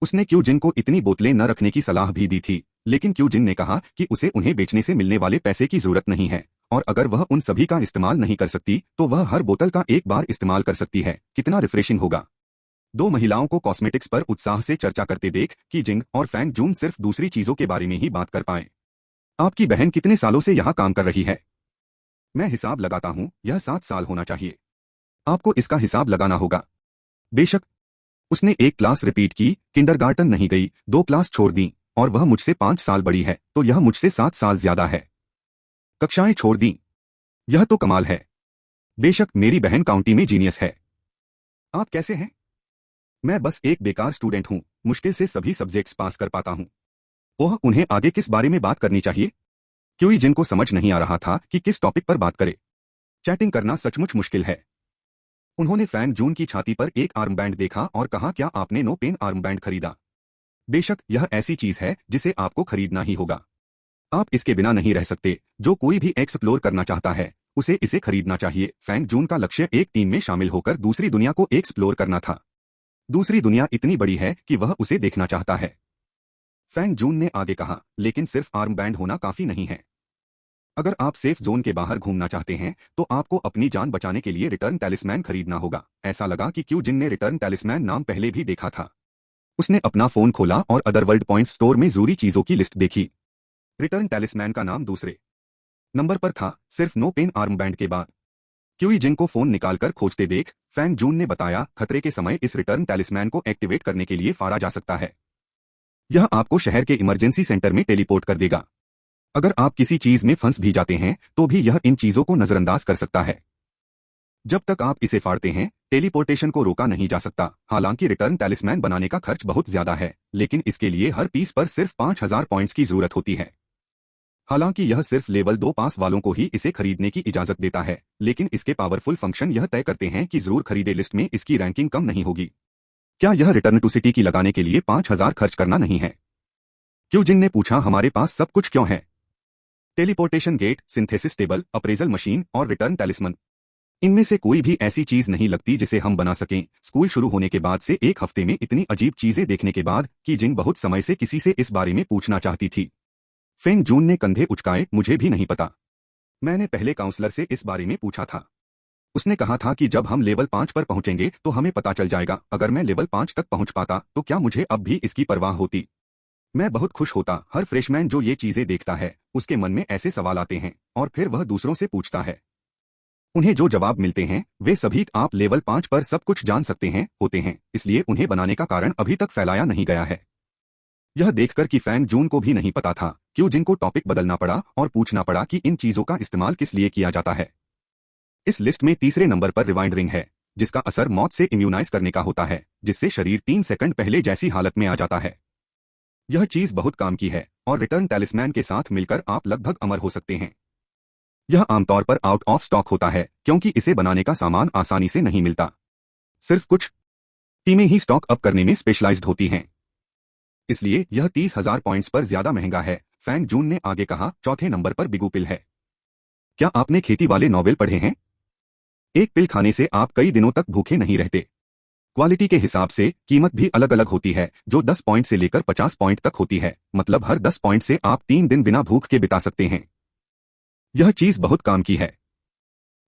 उसने क्यू जिन को इतनी बोतलें न रखने की सलाह भी दी थी, लेकिन क्यू जिन ने कहा कि उसे उन्हें बेचने से मिलने वाले पैसे की जरूरत नहीं है, और अगर वह उन सभी का इस्तेमाल नहीं कर सकती तो वह हर बोतल का एक बार इस्तेमाल कर सकती है। कितना रिफ्रेशिंग होगा। दो महिलाओं को कॉस्मेटिक्स पर उत्साह से चर्चा करते देख कि जिंग और फैंग जून सिर्फ दूसरी चीजों के बारे में ही बात कर पाए। आपकी बहन कितने सालों से यहाँ काम कर रही है? मैं हिसाब लगाता हूँ, यह 7 साल होना चाहिए। आपको इसका हिसाब लगाना होगा। बेशक। उसने एक क्लास रिपीट की, किंडरगार्टन नहीं गई, 2 क्लास छोड़ दी, और वह मुझसे 5 साल बड़ी है, तो यह मुझसे 7 साल ज्यादा है। कक्षाएं छोड़ दी। यह तो कमाल है। बेशक, मेरी बहन काउंटी में जीनियस है। आप कैसे हैं? मैं बस एक बेकार स्टूडेंट हूं, मुश्किल से सभी सब्जेक्ट्स पास कर पाता हूं। ओह, उन्हें आगे किस बारे में बात करनी चाहिए? क्योंकि जिनको समझ नहीं आ रहा था कि किस टॉपिक पर बात करे। चैटिंग करना सचमुच मुश्किल है। उन्होंने फैंग जून की छाती पर एक आर्मबैंड देखा और कहा, क्या आपने नो पेन आर्मबैंड खरीदा? बेशक, यह ऐसी चीज है जिसे आपको खरीदना ही होगा। आप इसके बिना नहीं रह सकते। जो कोई भी एक्सप्लोर करना चाहता है उसे इसे खरीदना चाहिए। फैंग जून का लक्ष्य एक टीम में शामिल होकर दूसरी दुनिया को एक्सप्लोर करना था। दूसरी दुनिया इतनी बड़ी है कि वह उसे देखना चाहता है। फैंग जून ने आगे कहा, लेकिन सिर्फ आर्मबैंड होना काफी नहीं है। अगर आप सेफ जोन के बाहर घूमना चाहते हैं तो आपको अपनी जान बचाने के लिए रिटर्न टैलिस्मैन खरीदना होगा। ऐसा लगा कि क्यू जिन ने रिटर्न टैलिस्मैन नाम पहले भी देखा था। उसने अपना फोन खोला और अदरवर्ल्ड पॉइंट स्टोर में जरूरी चीजों की लिस्ट देखी। रिटर्न टैलिस्मैन का नाम दूसरे नंबर पर था, सिर्फ नो पेन आर्मबैंड के बाद। क्यूई जिन को फोन निकालकर खोजते देख फैंग जून ने बताया, खतरे के समय इस रिटर्न टैलिस्मैन को एक्टिवेट करने के लिए फाड़ा जा सकता है। यह आपको शहर के इमरजेंसी सेंटर में टेलीपोर्ट कर देगा। अगर आप किसी चीज में फंस भी जाते हैं तो भी यह इन चीजों को नजरअंदाज कर सकता है। जब तक आप इसे फाड़ते हैं, टेलीपोर्टेशन को रोका नहीं जा सकता। हालांकि रिटर्न टैलिस्मैन बनाने का खर्च बहुत ज्यादा है, लेकिन इसके लिए हर पीस पर सिर्फ 5000 पॉइंट्स की जरूरत होती है। हालांकि यह सिर्फ लेवल 2 पास वालों को ही इसे खरीदने की इजाजत देता है, लेकिन इसके पावरफुल फंक्शन यह तय करते हैं कि जरूर खरीदे लिस्ट में इसकी रैंकिंग कम नहीं होगी। क्या यह रिटर्न टू सिटी की लगाने के लिए 5000 खर्च करना नहीं है? क्यू जिन ने पूछा, हमारे पास सब कुछ क्यों है? Teleportation gate, synthesis table, appraisal machine और रिटर्न टैलिस्मन। इनमें से कोई भी ऐसी चीज नहीं लगती जिसे हम बना सकें। स्कूल शुरू होने के बाद से एक हफ्ते में इतनी अजीब चीजें देखने के बाद कि जिन बहुत समय से किसी से इस बारे में पूछना चाहती थी। फेंग जून ने कंधे उचकाए, मुझे भी नहीं पता। मैंने पहले काउंसलर से इस बारे में पूछा था। उसने कहा था कि जब हम लेवल 5 पर पहुंचेंगे तो हमें पता चल जाएगा। अगर मैं लेवल 5 तक पहुंच पाता तो क्या मुझे अब भी इसकी परवाह होती? मैं बहुत खुश होता। हर फ्रेशमैन जो ये चीजें देखता है उसके मन में ऐसे सवाल आते हैं और फिर वह दूसरों से पूछता है। उन्हें जो जवाब मिलते हैं वे सभी आप लेवल 5 पर सब कुछ जान सकते हैं होते हैं, इसलिए उन्हें बनाने का कारण अभी तक फैलाया नहीं गया है। यह देखकर कि फैंग जून को भी नहीं पता था, क्यों जिनको टॉपिक बदलना पड़ा और पूछना पड़ा कि इन चीजों का इस्तेमाल किस लिए किया जाता है। इस लिस्ट में तीसरे नंबर पर रिवाइंड रिंग है, जिसका असर मौत से इम्यूनाइज करने का होता है, जिससे शरीर 3 सेकंड पहले जैसी हालत में आ जाता है। यह चीज बहुत काम की है और रिटर्न टैलिस्मैन के साथ मिलकर आप लगभग अमर हो सकते हैं। यह आमतौर पर आउट ऑफ स्टॉक होता है क्योंकि इसे बनाने का सामान आसानी से नहीं मिलता। सिर्फ कुछ टीमें ही स्टॉक अप करने में स्पेशलाइज्ड होती हैं। इसलिए यह 30,000 पॉइंट्स पर ज्यादा महंगा है। फैंग जून ने आगे कहा, चौथे नंबर पर बिगू पिल है। क्या आपने खेती वाले नॉवेल पढ़े हैं? एक पिल खाने से आप कई दिनों तक भूखे नहीं रहते। क्वालिटी के हिसाब से कीमत भी अलग अलग होती है, जो 10 पॉइंट से लेकर 50 पॉइंट तक होती है। मतलब हर 10 पॉइंट से आप 3 दिन बिना भूख के बिता सकते हैं। यह चीज बहुत काम की है।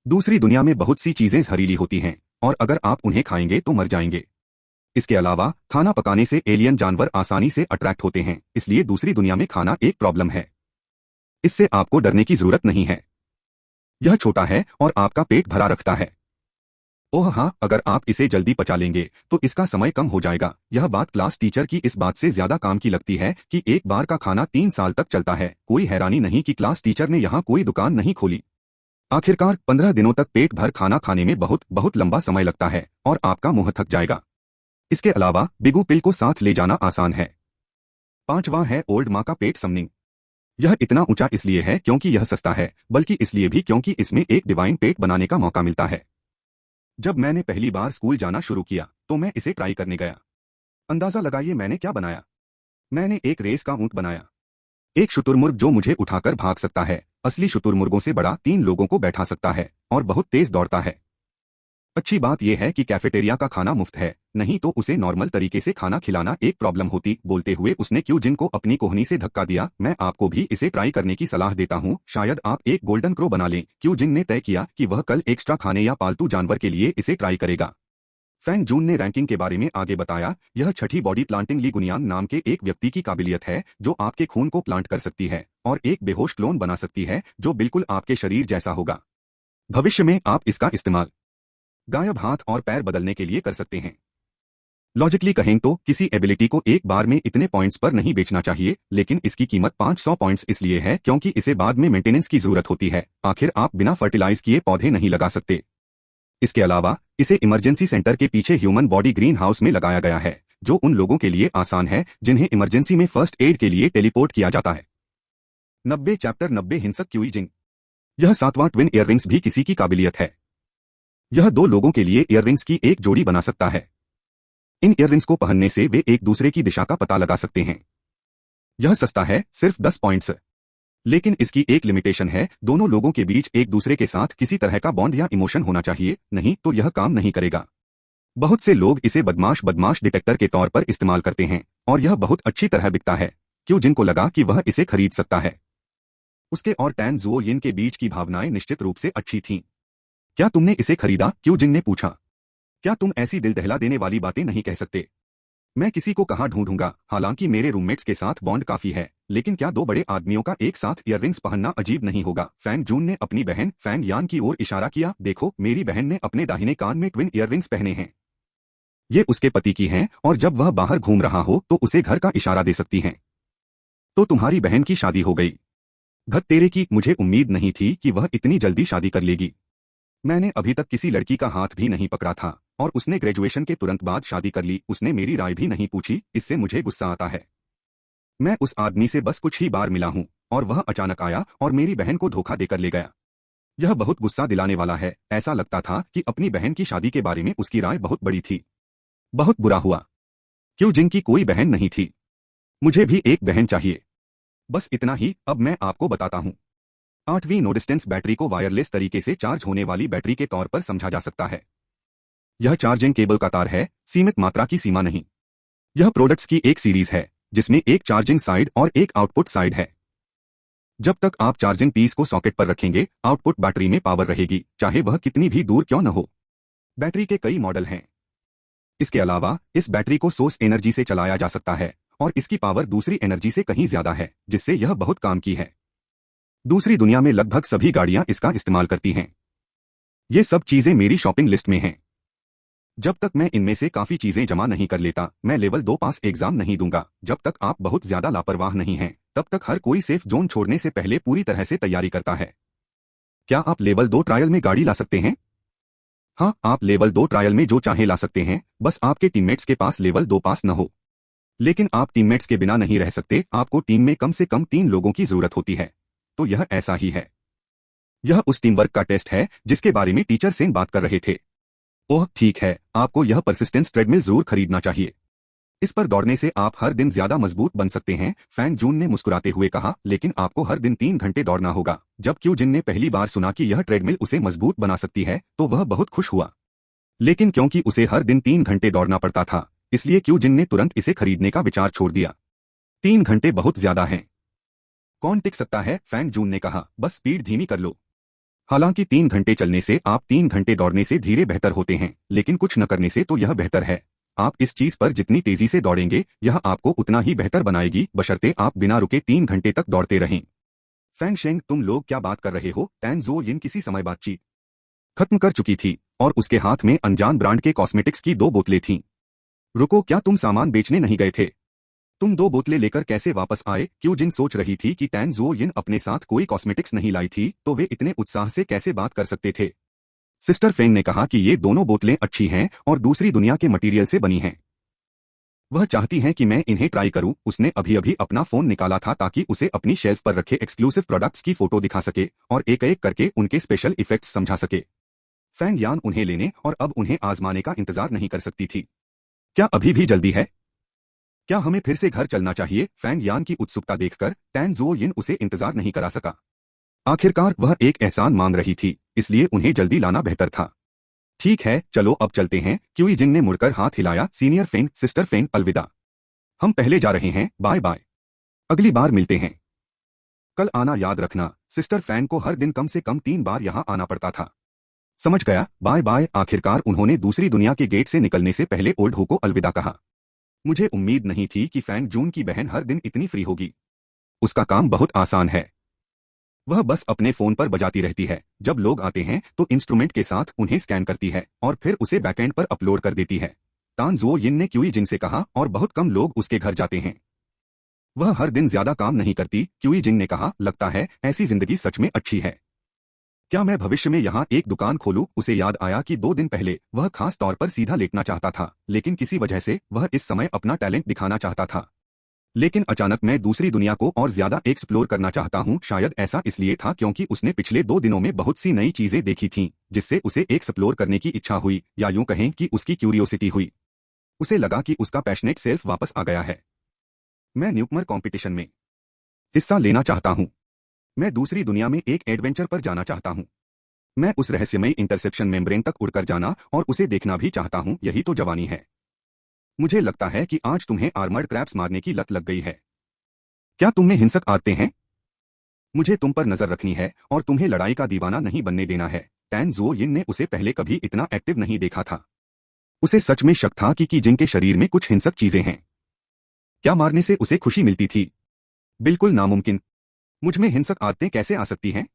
दूसरी दुनिया में बहुत सी चीजें जहरीली होती हैं और अगर आप उन्हें खाएंगे तो मर जाएंगे। इसके अलावा खाना पकाने से एलियन जानवर आसानी से अट्रैक्ट होते हैं, इसलिए दूसरी दुनिया में खाना एक प्रॉब्लम है। इससे आपको डरने की जरूरत नहीं है। यह छोटा है और आपका पेट भरा रखता है। ओह हाँ, अगर आप इसे जल्दी पचा लेंगे तो इसका समय कम हो जाएगा। यह बात क्लास टीचर की इस बात से ज्यादा काम की लगती है कि एक बार का खाना 3 साल तक चलता है। कोई हैरानी नहीं कि क्लास टीचर ने यहाँ कोई दुकान नहीं खोली। आखिरकार 15 दिनों तक पेट भर खाना खाने में बहुत बहुत लंबा समय लगता है और आपका मुंह थक जाएगा। इसके अलावा बिगू पिल को साथ ले जाना आसान है। पांचवा है ओल्ड माँ का पेट समनिंग। यह इतना ऊंचा इसलिए है क्योंकि यह सस्ता है, बल्कि इसलिए भी क्योंकि इसमें एक डिवाइन पेट बनाने का मौका मिलता है। जब मैंने पहली बार स्कूल जाना शुरू किया तो मैं इसे ट्राई करने गया। अंदाजा लगाइए मैंने क्या बनाया। मैंने एक रेस का ऊंट बनाया। एक शुतुरमुर्ग जो मुझे उठाकर भाग सकता है, असली शुतुरमुर्गों से बड़ा, 3 लोगों को बैठा सकता है और बहुत तेज दौड़ता है। अच्छी बात यह है कि कैफेटेरिया का खाना मुफ्त है, नहीं तो उसे नॉर्मल तरीके से खाना खिलाना एक प्रॉब्लम होती। बोलते हुए उसने क्यूजिन को अपनी कोहनी से धक्का दिया। मैं आपको भी इसे ट्राई करने की सलाह देता हूं, शायद आप एक गोल्डन क्रो बना लें। क्यूजिन ने तय किया कि वह कल एक्स्ट्रा खाने या पालतू जानवर के लिए इसे ट्राई करेगा। फैंग जून ने रैंकिंग के बारे में आगे बताया, यह छठी बॉडी प्लांटिंग ली गुनियान नाम के एक व्यक्ति की काबिलियत है जो आपके खून को प्लांट कर सकती है और एक बेहोश क्लोन बना सकती है जो बिल्कुल आपके शरीर जैसा होगा। भविष्य में आप इसका इस्तेमाल गायब हाथ और पैर बदलने के लिए कर सकते हैं। लॉजिकली कहें तो किसी एबिलिटी को एक बार में इतने पॉइंट्स पर नहीं बेचना चाहिए, लेकिन इसकी कीमत 500 पॉइंट्स इसलिए है क्योंकि इसे बाद में मेंटेनेंस की जरूरत होती है। आखिर आप बिना फर्टिलाइज किए पौधे नहीं लगा सकते। इसके अलावा इसे इमरजेंसी सेंटर के पीछे ह्यूमन बॉडी ग्रीन हाउस में लगाया गया है, जो उन लोगों के लिए आसान है जिन्हें इमरजेंसी में फर्स्ट एड के लिए टेलीपोर्ट किया जाता है। 90 चैप्टर 90 हिंसक क्यूइजिंग। यह 7वां ट्विन ईयररिंग्स भी किसी की काबिलियत है। यह 2 लोगों के लिए ईयररिंग्स की एक जोड़ी बना सकता है। इन ईयररिंग्स को पहनने से वे एक दूसरे की दिशा का पता लगा सकते हैं। यह सस्ता है, सिर्फ 10 पॉइंट्स। लेकिन इसकी एक लिमिटेशन है, दोनों लोगों के बीच एक दूसरे के साथ किसी तरह का बॉन्ड या इमोशन होना चाहिए, नहीं तो यह काम नहीं करेगा। बहुत से लोग इसे बदमाश डिटेक्टर के तौर पर इस्तेमाल करते हैं और यह बहुत अच्छी तरह बिकता है। क्यों जिनको लगा कि वह इसे खरीद सकता है। उसके और टैन जुओ यिन के बीच की भावनाएं निश्चित रूप से अच्छी थीं। क्या तुमने इसे खरीदा? क्यों जिन ने पूछा। क्या तुम ऐसी दिल दहला देने वाली बातें नहीं कह सकते? मैं किसी को कहाँ ढूंढूंगा। हालांकि मेरे रूममेट्स के साथ बॉन्ड काफी है, लेकिन क्या 2 बड़े आदमियों का एक साथ ईयररिंग्स पहनना अजीब नहीं होगा? फैंग जून ने अपनी बहन फैंग यान की ओर इशारा किया। देखो, मेरी बहन ने अपने दाहिने कान में ट्विन ईयररिंग्स पहने हैं। ये उसके पति की हैं और जब वह बाहर घूम रहा हो तो उसे घर का इशारा दे सकती हैं। तो तुम्हारी बहन की शादी हो गई। धत तेरे की, मुझे उम्मीद नहीं थी कि वह इतनी जल्दी शादी कर लेगी। मैंने अभी तक किसी लड़की का हाथ भी नहीं पकड़ा था और उसने ग्रेजुएशन के तुरंत बाद शादी कर ली। उसने मेरी राय भी नहीं पूछी। इससे मुझे गुस्सा आता है। मैं उस आदमी से बस कुछ ही बार मिला हूं और वह अचानक आया और मेरी बहन को धोखा देकर ले गया। यह बहुत गुस्सा दिलाने वाला है। ऐसा लगता था कि अपनी बहन की शादी के बारे में उसकी राय बहुत बड़ी थी। बहुत बुरा हुआ। क्यों जिनकी कोई बहन नहीं थी। मुझे भी एक बहन चाहिए। बस इतना ही। अब मैं आपको बताता हूं। 8वीं नो डिस्टेंस बैटरी को वायरलेस तरीके से चार्ज होने वाली बैटरी के तौर पर समझा जा सकता है। यह चार्जिंग केबल का तार है, सीमित मात्रा की सीमा नहीं। यह प्रोडक्ट्स की एक सीरीज है जिसमें एक चार्जिंग साइड और एक आउटपुट साइड है। जब तक आप चार्जिंग पीस को सॉकेट पर रखेंगे, आउटपुट बैटरी में पावर रहेगी, चाहे वह कितनी भी दूर क्यों न हो। बैटरी के कई मॉडल हैं। इसके अलावा इस बैटरी को सोर्स एनर्जी से चलाया जा सकता है और इसकी पावर दूसरी एनर्जी से कहीं ज्यादा है, जिससे यह बहुत काम की है। दूसरी दुनिया में लगभग सभी गाड़ियां इसका इस्तेमाल करती हैं। ये सब चीजें मेरी शॉपिंग लिस्ट में हैं। जब तक मैं इनमें से काफी चीजें जमा नहीं कर लेता, मैं लेवल 2 पास एग्जाम नहीं दूंगा। जब तक आप बहुत ज्यादा लापरवाह नहीं हैं, तब तक हर कोई सेफ जोन छोड़ने से पहले पूरी तरह से तैयारी करता है। क्या आप लेवल 2 ट्रायल में गाड़ी ला सकते हैं? हाँ, आप लेवल 2 ट्रायल में जो चाहे ला सकते हैं, बस आपके टीममेट्स के पास लेवल 2 पास न हो। लेकिन आप टीममेट्स के बिना नहीं रह सकते। आपको टीम में कम से कम 3 लोगों की जरूरत होती है। तो यह ऐसा ही है। यह उस टीम वर्क का टेस्ट है जिसके बारे में टीचर सेन बात कर रहे थे। ओह ठीक है, आपको यह परसिस्टेंस ट्रेडमिल जरूर खरीदना चाहिए। इस पर दौड़ने से आप हर दिन ज्यादा मजबूत बन सकते हैं, फैंग जून ने मुस्कुराते हुए कहा। लेकिन आपको हर दिन 3 घंटे दौड़ना होगा। जब क्यू जिन ने पहली बार सुना कि यह ट्रेडमिल उसे मजबूत बना सकती है तो वह बहुत खुश हुआ। लेकिन क्योंकि उसे हर दिन 3 घंटे दौड़ना पड़ता था, इसलिए क्यू जिन ने तुरंत इसे खरीदने का विचार छोड़ दिया। 3 घंटे बहुत ज्यादा हैं। कौन टिक सकता है? फैंग जून ने कहा। बस स्पीड धीमी कर लो। हालांकि 3 घंटे चलने से आप 3 घंटे दौड़ने से धीरे बेहतर होते हैं, लेकिन कुछ न करने से तो यह बेहतर है। आप इस चीज पर जितनी तेजी से दौड़ेंगे, यह आपको उतना ही बेहतर बनाएगी, बशर्ते आप बिना रुके 3 घंटे तक दौड़ते रहें। फैंग शेंग, तुम लोग क्या बात कर रहे हो? टैन ज़ो यिन किसी समय बातचीत खत्म कर चुकी थी और उसके हाथ में अनजान ब्रांड के कॉस्मेटिक्स की 2 बोतलें थीं। रुको, क्या तुम सामान बेचने नहीं गए थे? तुम 2 बोतलें लेकर कैसे वापस आए? क्यू जिन सोच रही थी कि टैन ज़ुओ यिन अपने साथ कोई कॉस्मेटिक्स नहीं लाई थी, तो वे इतने उत्साह से कैसे बात कर सकते थे। सिस्टर फेंग ने कहा कि ये दोनों बोतलें अच्छी हैं और दूसरी दुनिया के मटेरियल से बनी हैं। वह चाहती हैं कि मैं इन्हें ट्राई करूं। उसने अभी अभी अपना फोन निकाला था ताकि उसे अपनी शेल्फ पर रखे एक्सक्लूसिव प्रोडक्ट्स की फोटो दिखा सके और एक एक करके उनके स्पेशल इफेक्ट्स समझा सके। फैंग यान उन्हें लेने और अब उन्हें आजमाने का इंतजार नहीं कर सकती थी। क्या अभी भी जल्दी है? क्या हमें फिर से घर चलना चाहिए? फैंग यान की उत्सुकता देखकर टैन ज़ुओ यिन उसे इंतजार नहीं करा सका। आखिरकार वह एक एहसान मांग रही थी, इसलिए उन्हें जल्दी लाना बेहतर था। ठीक है, चलो अब चलते हैं। क्यूई जिंग ने मुड़कर हाथ हिलाया। सीनियर फेंग, सिस्टर फेंग, अलविदा। हम पहले जा रहे हैं, बाय बाय। अगली बार मिलते हैं। कल आना याद रखना। सिस्टर फैंग को हर दिन कम से कम 3 बार यहाँ आना पड़ता था। समझ गया, बाय बाय। आखिरकार उन्होंने दूसरी दुनिया के गेट से निकलने से पहले ओल्ड हु को अलविदा कहा। मुझे उम्मीद नहीं थी कि फैंग जून की बहन हर दिन इतनी फ्री होगी। उसका काम बहुत आसान है। वह बस अपने फोन पर बजाती रहती है। जब लोग आते हैं तो इंस्ट्रूमेंट के साथ उन्हें स्कैन करती है और फिर उसे बैकएंड पर अपलोड कर देती है। तान ज़ुओ यिन ने क्यूई जिंग से कहा और बहुत कम लोग उसके घर जाते हैं। वह हर दिन ज्यादा काम नहीं करती। क्यूई जिंग ने कहा, लगता है ऐसी जिंदगी सच में अच्छी है। क्या मैं भविष्य में यहाँ एक दुकान खोलूं? उसे याद आया कि 2 दिन पहले वह खास तौर पर सीधा लेटना चाहता था, लेकिन किसी वजह से वह इस समय अपना टैलेंट दिखाना चाहता था। लेकिन अचानक मैं दूसरी दुनिया को और ज्यादा एक्सप्लोर करना चाहता हूँ। शायद ऐसा इसलिए था क्योंकि उसने पिछले 2 दिनों में बहुत सी नई चीजें देखी थीं, जिससे उसे एक्सप्लोर करने की इच्छा हुई, या यूं कहें कि उसकी क्यूरियोसिटी हुई। उसे लगा कि उसका पैशनेट सेल्फ वापस आ गया है। मैं न्यूकमर कंपटीशन में हिस्सा लेना चाहता हूँ। मैं दूसरी दुनिया में एक एडवेंचर पर जाना चाहता हूँ। मैं उस रहस्यमयी इंटरसेप्शन मेम्ब्रेन तक उड़कर जाना और उसे देखना भी चाहता हूँ। यही तो जवानी है। मुझे लगता है कि आज तुम्हें आर्मर्ड क्रैब्स मारने की लत लग गई है। क्या तुम में हिंसक आते हैं? मुझे तुम पर नजर रखनी है और तुम्हें लड़ाई का दीवाना नहीं बनने देना है। टैन ज़ुओ यिन ने उसे पहले कभी इतना एक्टिव नहीं देखा था। उसे सच में शक था कि जिनके शरीर में कुछ हिंसक चीजें हैं। क्या मारने से उसे खुशी मिलती थी? बिल्कुल नामुमकिन। मुझ में हिंसक आदतें कैसे आ सकती हैं?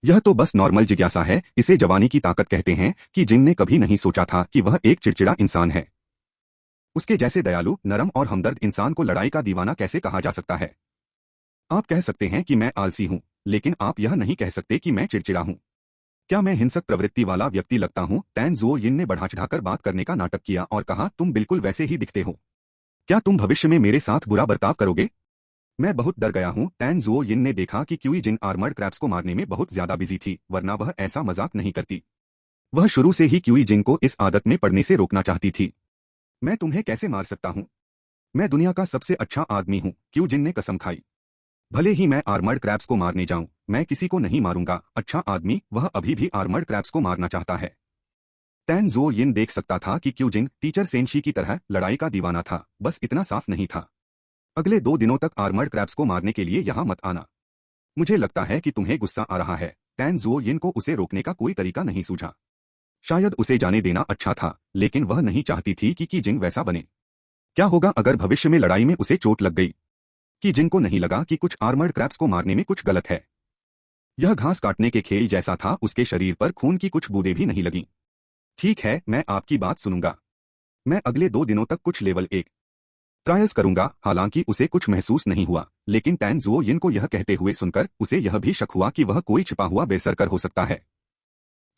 यह तो बस नॉर्मल जिज्ञासा है। इसे जवानी की ताकत कहते हैं। कि जिन ने कभी नहीं सोचा था कि वह एक चिड़चिड़ा इंसान है। उसके जैसे दयालु, नरम और हमदर्द इंसान को लड़ाई का दीवाना कैसे कहा जा सकता है? आप कह सकते हैं कि मैं आलसी हूं, लेकिन आप यह नहीं कह सकते कि मैं चिड़चिड़ा हूं। क्या मैं हिंसक प्रवृत्ति वाला व्यक्ति लगता हूं? टैन ज़ुओ यिन ने बढ़ा चढ़ाकर बात करने का नाटक किया और कहा, तुम बिल्कुल वैसे ही दिखते हो। क्या तुम भविष्य में मेरे साथ बुरा बर्ताव करोगे? मैं बहुत डर गया हूं। टैन ज़ुओ यिन ने देखा कि क्यूई जिन आर्मर्ड क्रैब्स को मारने में बहुत ज्यादा बिजी थी, वरना वह ऐसा मजाक नहीं करती। वह शुरू से ही क्यूई जिन को इस आदत में पड़ने से रोकना चाहती थी। मैं तुम्हें कैसे मार सकता हूं? मैं दुनिया का सबसे अच्छा आदमी हूं। क्यू जिन ने कसम खाई। भले ही मैं आर्मर्ड क्रैब्स को मारने जाऊं, मैं किसी को नहीं मारूंगा। अच्छा आदमी, वह अभी भी आर्मर्ड क्रैब्स को मारना चाहता है। टैन ज़ुओ यिन देख सकता था कि क्यू जिन टीचर सेनशी की तरह लड़ाई का दीवाना था, बस इतना साफ नहीं था। अगले 2 दिनों तक आर्मर्ड क्रैब्स को मारने के लिए यहां मत आना। मुझे लगता है कि तुम्हें गुस्सा आ रहा है। टैन ज़ुओ यिन को उसे रोकने का कोई तरीका नहीं सूझा। शायद उसे जाने देना अच्छा था, लेकिन वह नहीं चाहती थी कि जिंग वैसा बने। क्या होगा अगर भविष्य में लड़ाई में उसे चोट लग गई? जिनको नहीं लगा कि कुछ आर्मर्ड क्रैब्स को मारने में कुछ गलत है। यह घास काटने के खेल जैसा था। उसके शरीर पर खून की कुछ बूंदें भी नहीं लगीं। ठीक है, मैं आपकी बात सुनूंगा। मैं अगले 2 दिनों तक कुछ लेवल 1 ट्रायल्स करूंगा। हालांकि उसे कुछ महसूस नहीं हुआ, लेकिन टैन ज़ुओ यिन को यह कहते हुए सुनकर उसे यह भी शक हुआ कि वह कोई छिपा हुआ बेसरकर हो सकता है।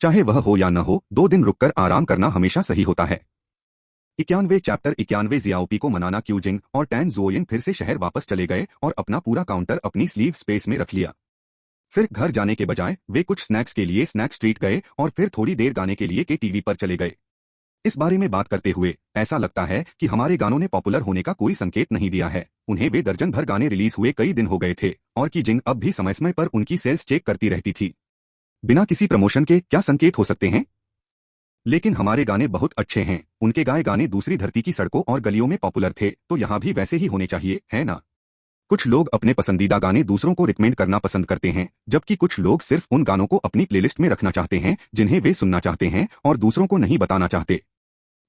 चाहे वह हो या न हो, 2 दिन रुककर आराम करना हमेशा सही होता है। 91 चैप्टर 91 जियाओपी को मनाना। क्यू जिंग और टैन ज़ुओ यिन फिर से शहर वापस चले गए और अपना पूरा काउंटर अपनी स्लीव स्पेस में रख लिया। फिर घर जाने के बजाय वे कुछ स्नैक्स के लिए स्नैक स्ट्रीट गए और फिर थोड़ी देर गाने के लिए के टीवी पर चले गए। इस बारे में बात करते हुए ऐसा लगता है कि हमारे गानों ने पॉपुलर होने का कोई संकेत नहीं दिया है। उन्हें वे दर्जन भर गाने रिलीज हुए कई दिन हो गए थे और कि जिंग अब भी समय समय पर उनकी सेल्स चेक करती रहती थी। बिना किसी प्रमोशन के क्या संकेत हो सकते हैं? लेकिन हमारे गाने बहुत अच्छे हैं। उनके गाए गाने दूसरी धरती की सड़कों और गलियों में पॉपुलर थे, तो यहाँ भी वैसे ही होने चाहिए, है ना? कुछ लोग अपने पसंदीदा गाने दूसरों को रिकमेंड करना पसंद करते हैं, जबकि कुछ लोग सिर्फ उन गानों को अपनी प्लेलिस्ट में रखना चाहते हैं जिन्हें वे सुनना चाहते हैं और दूसरों को नहीं बताना चाहते।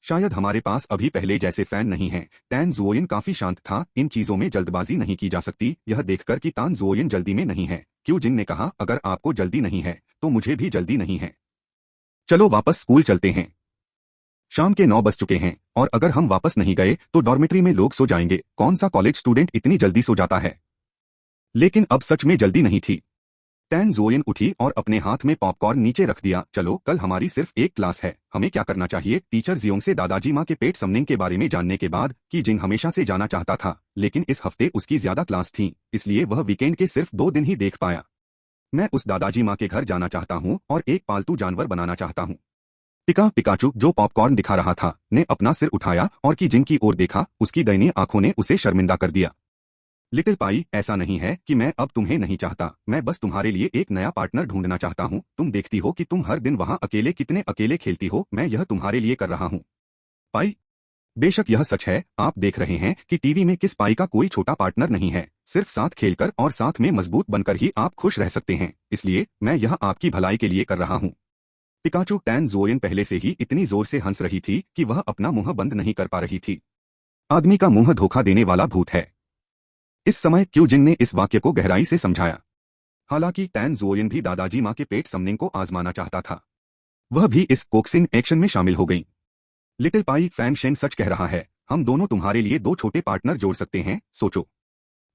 शायद हमारे पास अभी पहले जैसे फैन नहीं हैं। टैन ज़ुओ यिन काफी शांत था। इन चीजों में जल्दबाजी नहीं की जा सकती। यह देखकर कि टैन ज़ुओ यिन जल्दी में नहीं है, क्यू जिंग ने कहा, अगर आपको जल्दी नहीं है तो मुझे भी जल्दी नहीं है। चलो वापस स्कूल चलते हैं। शाम के 9 बज चुके हैं और अगर हम वापस नहीं गए तो डॉर्मेट्री में लोग सो जाएंगे। कौन सा कॉलेज स्टूडेंट इतनी जल्दी सो जाता है? लेकिन अब सच में जल्दी नहीं थी। टैन ज़ोयन उठी और अपने हाथ में पॉपकॉर्न नीचे रख दिया। चलो, कल हमारी सिर्फ एक क्लास है, हमें क्या करना चाहिए? टीचर जियोंग से दादाजी माँ के पेट समनिंग के बारे में जानने के बाद कि जिंग हमेशा से जाना चाहता था, लेकिन इस हफ्ते उसकी ज्यादा क्लास थी, इसलिए वह वीकेंड के सिर्फ 2 दिन ही देख पाया। मैं उस दादाजी माँ के घर जाना चाहता हूँ और एक पालतू जानवर बनाना चाहता हूँ। पिकाचू, जो पॉपकॉर्न दिखा रहा था, ने अपना सिर उठाया और की जिंग की ओर देखा। उसकी दयनीय आंखों ने उसे शर्मिंदा कर दिया। लिटिल पाई, ऐसा नहीं है कि मैं अब तुम्हें नहीं चाहता, मैं बस तुम्हारे लिए एक नया पार्टनर ढूंढना चाहता हूँ। तुम देखती हो कि तुम हर दिन वहाँ अकेले कितने अकेले खेलती हो, मैं यह तुम्हारे लिए कर रहा हूँ। पाई, बेशक यह सच है, आप देख रहे हैं कि टीवी में किस पाई का कोई छोटा पार्टनर नहीं है। सिर्फ साथ खेलकर और साथ में मजबूत बनकर ही आप खुश रह सकते हैं, इसलिए मैं यह आपकी भलाई के लिए कर रहा हूँ। पिकाचू, टैन ज़ोयन पहले से ही इतनी जोर से हंस रही थी कि वह अपना मुंह बंद नहीं कर पा रही थी। आदमी का मुंह धोखा देने वाला भूत है। इस समय क्यूजिंग ने इस वाक्य को गहराई से समझाया। हालांकि टैन ज़ोयन भी दादाजी माँ के पेट समनिंग को आजमाना चाहता था। वह भी इस कोक्सिंग एक्शन में शामिल हो गई। लिटिल पाई, फैंग शेंग सच कह रहा है, हम दोनों तुम्हारे लिए 2 छोटे पार्टनर जोड़ सकते हैं। सोचो,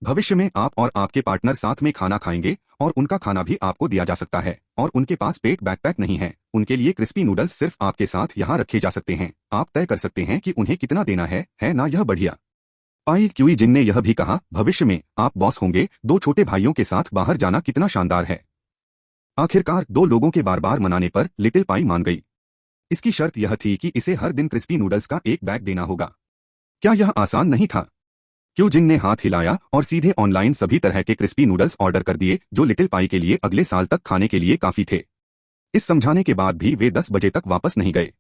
भविष्य में आप और आपके पार्टनर साथ में खाना खाएंगे और उनका खाना भी आपको दिया जा सकता है, और उनके पास पेट बैकपैक नहीं है। उनके लिए क्रिस्पी नूडल्स सिर्फ आपके साथ यहाँ रखे जा सकते हैं। आप तय कर सकते हैं कि उन्हें कितना देना है ना? यह बढ़िया। पाई क्यूई जिन ने यह भी कहा, भविष्य में आप बॉस होंगे। 2 छोटे भाइयों के साथ बाहर जाना कितना शानदार है। आखिरकार 2 लोगों के बार बार मनाने पर लिटिल पाई मान गई। इसकी शर्त यह थी कि इसे हर दिन क्रिस्पी नूडल्स का एक बैग देना होगा। क्या यह आसान नहीं था? क्यूजिन ने हाथ हिलाया और सीधे ऑनलाइन सभी तरह के क्रिस्पी नूडल्स ऑर्डर कर दिए, जो लिटिल पाई के लिए अगले साल तक खाने के लिए काफी थे। इस समझाने के बाद भी वे 10 बजे तक वापस नहीं गए।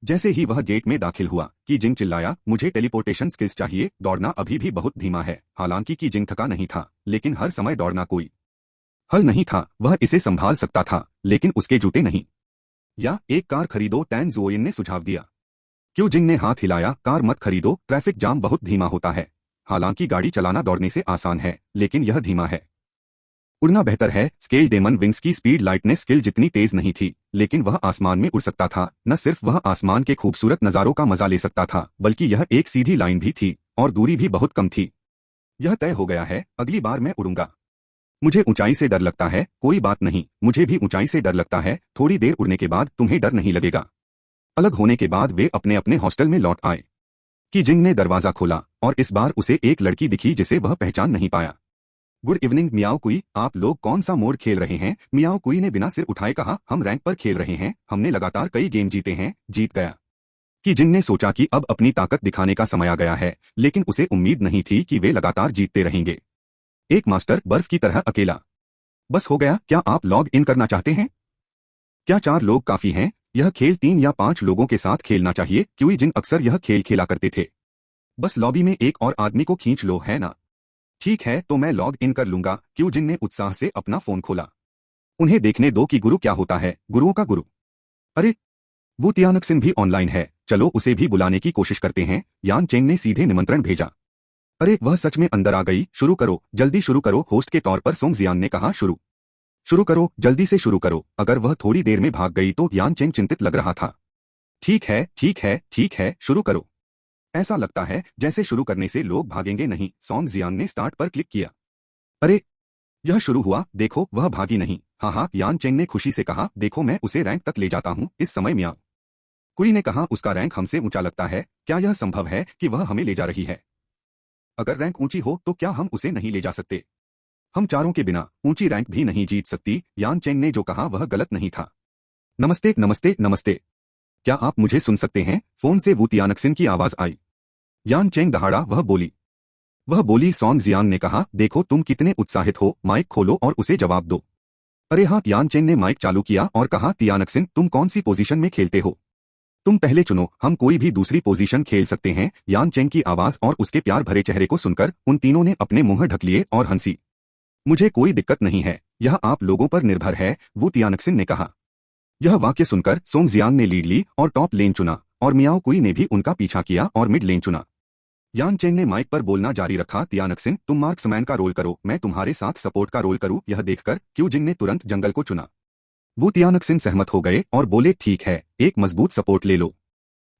जैसे ही वह गेट में दाखिल हुआ, की जिंग चिल्लाया, मुझे टेलीपोर्टेशन स्किल्स चाहिए। दौड़ना अभी भी बहुत धीमा है। हालांकि की जिंग थका नहीं था, लेकिन हर समय दौड़ना कोई हल नहीं था। वह इसे संभाल सकता था, लेकिन उसके जूते नहीं। या एक कार खरीदो, टैन ज़ोयन ने सुझाव दिया। क्यूजिंग ने हाथ हिलाया, कार मत खरीदो, ट्रैफिक जाम बहुत धीमा होता है। हालांकि गाड़ी चलाना दौड़ने से आसान है, लेकिन यह धीमा है। उड़ना बेहतर है। स्केल डेमन विंग्स की स्पीड लाइटनेस स्किल जितनी तेज नहीं थी, लेकिन वह आसमान में उड़ सकता था। न सिर्फ वह आसमान के खूबसूरत नजारों का मजा ले सकता था, बल्कि यह एक सीधी लाइन भी थी और दूरी भी बहुत कम थी। यह तय हो गया है, अगली बार मैं उड़ूंगा। मुझे ऊंचाई से डर लगता है। कोई बात नहीं, मुझे भी ऊंचाई से डर लगता है। थोड़ी देर उड़ने के बाद तुम्हें डर नहीं लगेगा। अलग होने के बाद वे अपने अपने हॉस्टल में लौट आए। की जिंग ने दरवाजा खोला और इस बार उसे एक लड़की दिखी जिसे वह पहचान नहीं पाया। गुड इवनिंग मियाओ कुई, आप लोग कौन सा मोड खेल रहे हैं? मियाओ कुई ने बिना सिर उठाए कहा, हम रैंक पर खेल रहे हैं। हमने लगातार कई गेम जीते हैं, जीत गया। की जिंग ने सोचा कि अब अपनी ताकत दिखाने का समय आ गया है, लेकिन उसे उम्मीद नहीं थी कि वे लगातार जीतते रहेंगे। एक मास्टर बर्फ की तरह अकेला। बस हो गया, क्या आप लॉग इन करना चाहते हैं? क्या 4 लोग काफी हैं? यह खेल 3 या 5 लोगों के साथ खेलना चाहिए। क्यूई जिंग अक्सर यह खेल खेला करते थे। बस लॉबी में एक और आदमी को खींच लो, है ना? ठीक है, तो मैं लॉग इन कर लूंगा। क्यू जिन ने उत्साह से अपना फोन खोला। उन्हें देखने दो कि गुरु क्या होता है, गुरुओं का गुरु। अरे, वो तियानक्सिन भी ऑनलाइन है, चलो उसे भी बुलाने की कोशिश करते हैं। यान चेंग ने सीधे निमंत्रण भेजा। अरे, वह सच में अंदर आ गई। शुरू करो, जल्दी शुरू करो, होस्ट के तौर पर सोंग जियान ने कहा। शुरू करो, जल्दी से शुरू करो। अगर वह थोड़ी देर में भाग गई तो यान चेंग चिंतित लग रहा था। ठीक है, ठीक है, ठीक है, शुरू करो। ऐसा लगता है जैसे शुरू करने से लोग भागेंगे नहीं। सोंग जियान ने स्टार्ट पर क्लिक किया। अरे, यह शुरू हुआ, देखो वह भागी नहीं। हाँ, यान चेंग ने खुशी से कहा, देखो मैं उसे रैंक तक ले जाता हूँ। इस समय मियाओ कुई ने कहा, उसका रैंक हमसे ऊंचा लगता है। क्या यह संभव है कि वह हमें ले जा रही है? अगर रैंक ऊंची हो तो क्या हम उसे नहीं ले जा सकते? हम चारों के बिना ऊंची रैंक भी नहीं जीत सकती। यान चेंग ने जो कहा वह गलत नहीं था। नमस्ते नमस्ते नमस्ते, क्या आप मुझे सुन सकते हैं? फोन से वू तियानक्सिन की आवाज आई। यान चेंग दहाड़ा वह बोली। सोंग जियान ने कहा, देखो तुम कितने उत्साहित हो, माइक खोलो और उसे जवाब दो। अरे हाँ, यान चेंग ने माइक चालू किया और कहा, तियानक्सिन तुम कौन सी पोजीशन में खेलते हो? तुम पहले चुनो, हम कोई भी दूसरी पोजीशन खेल सकते हैं। यान चेंग की आवाज और उसके प्यार भरे चेहरे को सुनकर उन तीनों ने अपने मुंह ढक लिए और हंसी। मुझे कोई दिक्कत नहीं है, यह आप लोगों पर निर्भर है, वू तियानक्सिन ने कहा। यह वाक्य सुनकर सोंग जियान ने लीड ली और टॉप लेन चुना, और मियाओ कुई ने भी उनका पीछा किया और मिड लेन चुना। यान चेंग ने माइक पर बोलना जारी रखा, तियानक्सिन तुम मार्क्समैन का रोल करो, मैं तुम्हारे साथ सपोर्ट का रोल करूं। यह देखकर क्यू जिंग ने तुरंत जंगल को चुना। वो तियानक्सिन सहमत हो गए और बोले, ठीक है, एक मजबूत सपोर्ट ले लो।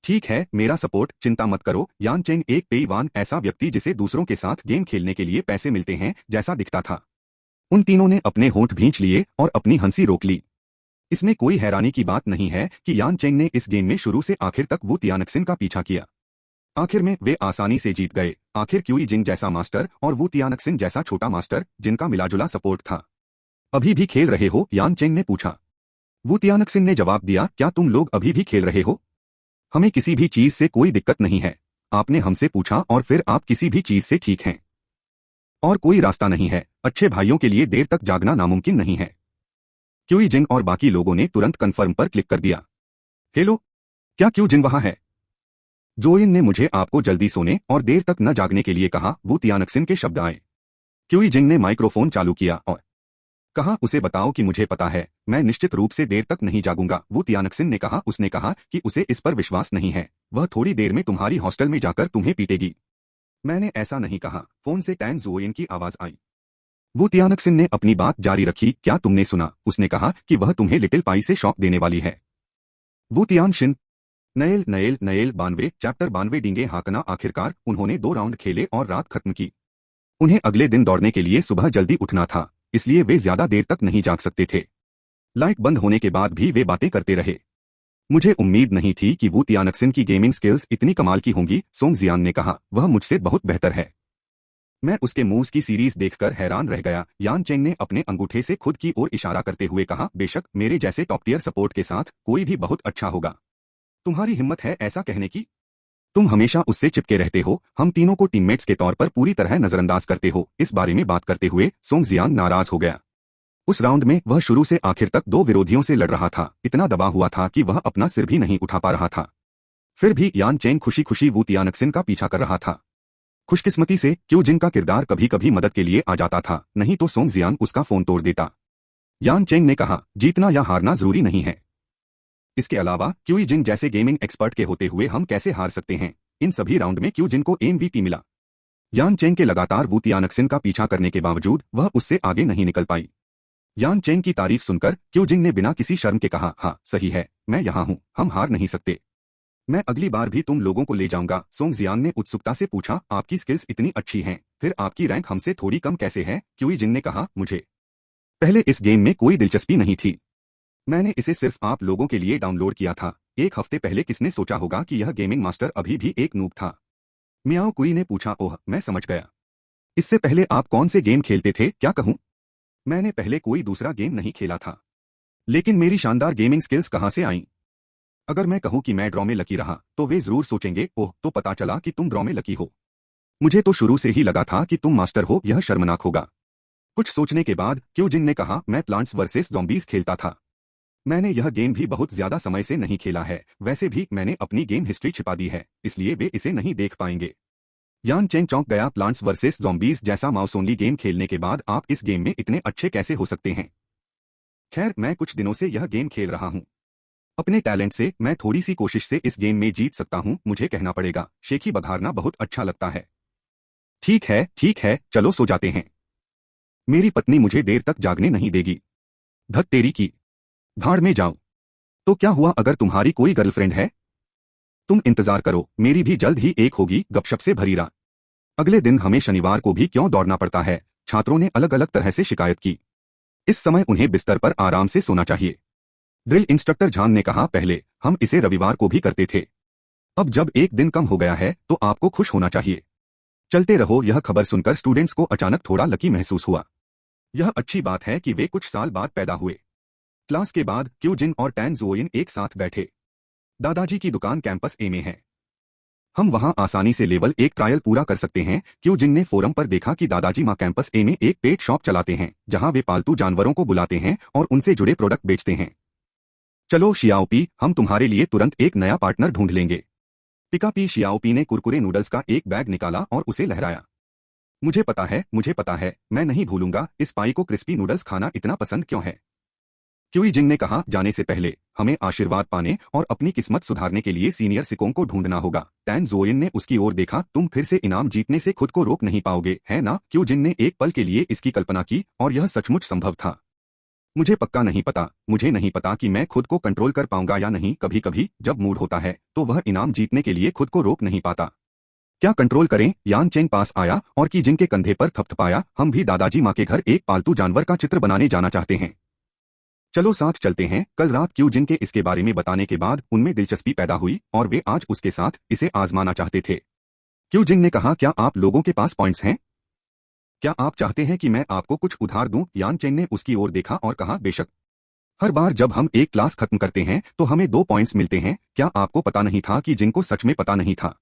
ठीक है, मेरा सपोर्ट, चिंता मत करो। यान चेंग एक पेईवान ऐसा व्यक्ति जिसे दूसरों के साथ गेम खेलने के लिए पैसे मिलते हैं जैसा दिखता था। उन तीनों ने अपने होंठ भींच लिए और अपनी हंसी रोक ली। इसमें कोई हैरानी की बात नहीं है कि यान चेंग ने इस गेम में शुरू से आखिर तक वू तियानक्सिन का पीछा किया। आखिर में वे आसानी से जीत गए। आखिर क्यूई जिंग जैसा मास्टर और वू तियानक्सिन जैसा छोटा मास्टर जिनका मिलाजुला सपोर्ट था। अभी भी खेल रहे हो? यान चेंग ने पूछा। वू तियानक्सिन ने जवाब दिया, क्या तुम लोग अभी भी खेल रहे हो? हमें किसी भी चीज से कोई दिक्कत नहीं है। आपने हमसे पूछा और फिर आप किसी भी चीज से ठीक हैं। और कोई रास्ता नहीं है। अच्छे भाइयों के लिए देर तक जागना नामुमकिन नहीं है। क्यूई जिंग और बाकी लोगों ने तुरंत कन्फर्म पर क्लिक कर दिया। हेलो, क्या क्यू जिंग वहां है? जोइन ने मुझे आपको जल्दी सोने और देर तक न जागने के लिए कहा। वू तियानक्सिन के शब्द आए। क्यूई जिंग ने माइक्रोफोन चालू किया और कहा, उसे बताओ कि मुझे पता है, मैं निश्चित रूप से देर तक नहीं जागूंगा। वू तियानक्सिन ने कहा। उसने कहा कि उसे इस पर विश्वास नहीं है। वह थोड़ी देर में तुम्हारी हॉस्टल में जाकर तुम्हें पीटेगी। मैंने ऐसा नहीं कहा। फोन से टैन जोइन की आवाज आई। वू तियानक्सिन ने अपनी बात जारी रखी। क्या तुमने सुना? उसने कहा कि वह तुम्हें लिटिल पाई से शॉक देने वाली है। वू तियानशिन नएल नएल नएल 92 चैप्टर 92 डींगे हाकना। आखिरकार उन्होंने 2 राउंड खेले और रात खत्म की। उन्हें अगले दिन दौड़ने के लिए सुबह जल्दी उठना था, इसलिए वे ज्यादा देर तक नहीं जाग सकते थे। लाइट बंद होने के बाद भी वे बातें करते रहे। मुझे उम्मीद नहीं थी कि वू तियानक्सिन की गेमिंग स्किल्स इतनी कमाल की होंगी, सोंग जियान ने कहा। वह मुझसे बहुत बेहतर है। मैं उसके मूव्स की सीरीज देखकर हैरान रह गया। यान चेंग ने अपने अंगूठे से खुद की ओर इशारा करते हुए कहा, बेशक मेरे जैसे टॉप टियर सपोर्ट के साथ कोई भी बहुत अच्छा होगा। तुम्हारी हिम्मत है ऐसा कहने की? तुम हमेशा उससे चिपके रहते हो। हम तीनों को टीममेट्स के तौर पर पूरी तरह नजरअंदाज करते हो। इस बारे में बात करते हुए सोंग जियान नाराज हो गया। उस राउंड में वह शुरू से आखिर तक 2 विरोधियों से लड़ रहा था। इतना दबा हुआ था कि वह अपना सिर भी नहीं उठा पा रहा था। फिर भी यान चेंग खुशी खुशी वू तियानक्सिन का पीछा कर रहा था। खुशकिस्मती से क्यू जिंग का किरदार कभी कभी मदद के लिए आ जाता था, नहीं तो सोंग जियान उसका फोन तोड़ देता। यान चेंग ने कहा, जीतना या हारना जरूरी नहीं है। इसके अलावा क्यूई जिंग जैसे गेमिंग एक्सपर्ट के होते हुए हम कैसे हार सकते हैं? इन सभी राउंड में क्यू जिंग को एमवीपी मिला। यान चेंग के लगातार वू तियानक्सिन का पीछा करने के बावजूद वह उससे आगे नहीं निकल पाई। यान चेंग की तारीफ सुनकर क्यू जिंग ने बिना किसी शर्म के कहा, हाँ सही है, मैं यहाँ हूँ, हम हार नहीं सकते। मैं अगली बार भी तुम लोगों को ले जाऊंगा। सोंग जियान ने उत्सुकता से पूछा, आपकी स्किल्स इतनी अच्छी हैं, फिर आपकी रैंक हमसे थोड़ी कम कैसे है? क्यूई जिंग ने कहा, मुझे पहले इस गेम में कोई दिलचस्पी नहीं थी। मैंने इसे सिर्फ आप लोगों के लिए डाउनलोड किया था। 1 हफ्ते पहले किसने सोचा होगा कि यह गेमिंग मास्टर अभी भी एक नूब था? मियाओ कुई ने पूछा। ओह, मैं समझ गया। इससे पहले आप कौन से गेम खेलते थे? क्या कहूं? मैंने पहले कोई दूसरा गेम नहीं खेला था। लेकिन मेरी शानदार गेमिंग स्किल्स कहां से आईं? अगर मैं कहूं कि मैं ड्रॉ में लकी रहा तो वे जरूर सोचेंगे, ओह तो पता चला कि तुम ड्रॉ में लकी हो। मुझे तो शुरू से ही लगा था कि तुम मास्टर हो, यह शर्मनाक होगा। कुछ सोचने के बाद क्यू जिंग ने कहा, मैं प्लांट्स वर्सेस ज़ॉम्बीज खेलता था। मैंने यह गेम भी बहुत ज्यादा समय से नहीं खेला है। वैसे भी मैंने अपनी गेम हिस्ट्री छिपा दी है, इसलिए वे इसे नहीं देख पाएंगे। यान चेंग चौंक गया। प्लांट्स वर्सेस ज़ॉम्बीज जैसा माउस ओनली गेम खेलने के बाद आप इस गेम में इतने अच्छे कैसे हो सकते हैं? खैर, मैं कुछ दिनों से यह गेम खेल रहा हूं। अपने टैलेंट से मैं थोड़ी सी कोशिश से इस गेम में जीत सकता हूं। मुझे कहना पड़ेगा, शेखी बघारना बहुत अच्छा लगता है। ठीक है, चलो सो जाते हैं। मेरी पत्नी मुझे देर तक जागने नहीं देगी। धत तेरी की, भाड़ में जाओ। तो क्या हुआ अगर तुम्हारी कोई गर्लफ्रेंड है? तुम इंतजार करो, मेरी भी जल्द ही एक होगी। गपशप से भरी रात। अगले दिन हमें शनिवार को भी क्यों दौड़ना पड़ता है? छात्रों ने अलग अलग तरह से शिकायत की। इस समय उन्हें बिस्तर पर आराम से सोना चाहिए। ड्रिल इंस्ट्रक्टर झान ने कहा, पहले हम इसे रविवार को भी करते थे। अब जब एक दिन कम हो गया है तो आपको खुश होना चाहिए। चलते रहो। यह खबर सुनकर स्टूडेंट्स को अचानक थोड़ा लकी महसूस हुआ। यह अच्छी बात है कि वे कुछ साल बाद पैदा हुए। क्लास के बाद क्यू जिन और टैन जोइन एक साथ बैठे। दादाजी की दुकान कैंपस ए में है। हम वहां आसानी से लेवल 1 ट्रायल पूरा कर सकते हैं। क्यू जिन ने फोरम पर देखा कि दादाजी मां कैंपस ए में एक पेट शॉप चलाते हैं, जहां वे पालतू जानवरों को बुलाते हैं और उनसे जुड़े प्रोडक्ट बेचते हैं। चलो शियाओपी, हम तुम्हारे लिए तुरंत एक नया पार्टनर ढूंढ लेंगे। पिकापी शियाओपी ने कुरकुरे नूडल्स का एक बैग निकाला और उसे लहराया। मुझे पता है, मैं नहीं भूलूंगा। इस पाई को क्रिस्पी नूडल्स खाना इतना पसंद क्यों है? क्यूई जिंग ने कहा, जाने से पहले हमें आशीर्वाद पाने और अपनी किस्मत सुधारने के लिए सीनियर सिकों को ढूंढना होगा। टैन जोइन ने उसकी ओर देखा। तुम फिर से इनाम जीतने से खुद को रोक नहीं पाओगे, है ना? क्यू जिंग ने एक पल के लिए इसकी कल्पना की और यह सचमुच संभव था। मुझे पक्का नहीं पता, मुझे नहीं पता कि मैं खुद को कंट्रोल कर पाऊंगा या नहीं। कभी कभी जब मूड होता है तो वह इनाम जीतने के लिए खुद को रोक नहीं पाता। क्या कंट्रोल करें? यान चेंग पास आया और की जिन के कंधे पर थपथपाया। हम भी दादाजी माँ के घर एक पालतू जानवर का चित्र बनाने जाना चाहते हैं। चलो साथ चलते हैं। कल रात क्यू जिन के इसके बारे में बताने के बाद उनमें दिलचस्पी पैदा हुई और वे आज उसके साथ इसे आजमाना चाहते थे। क्यू जिन ने कहा, क्या आप लोगों के पास पॉइंट्स हैं? क्या आप चाहते हैं कि मैं आपको कुछ उधार दूं? यान चेंग ने उसकी ओर देखा और कहा, बेशक। हर बार जब हम एक क्लास खत्म करते हैं तो हमें 2 पॉइंट्स मिलते हैं। क्या आपको पता नहीं था कि जिनको सच में पता नहीं था?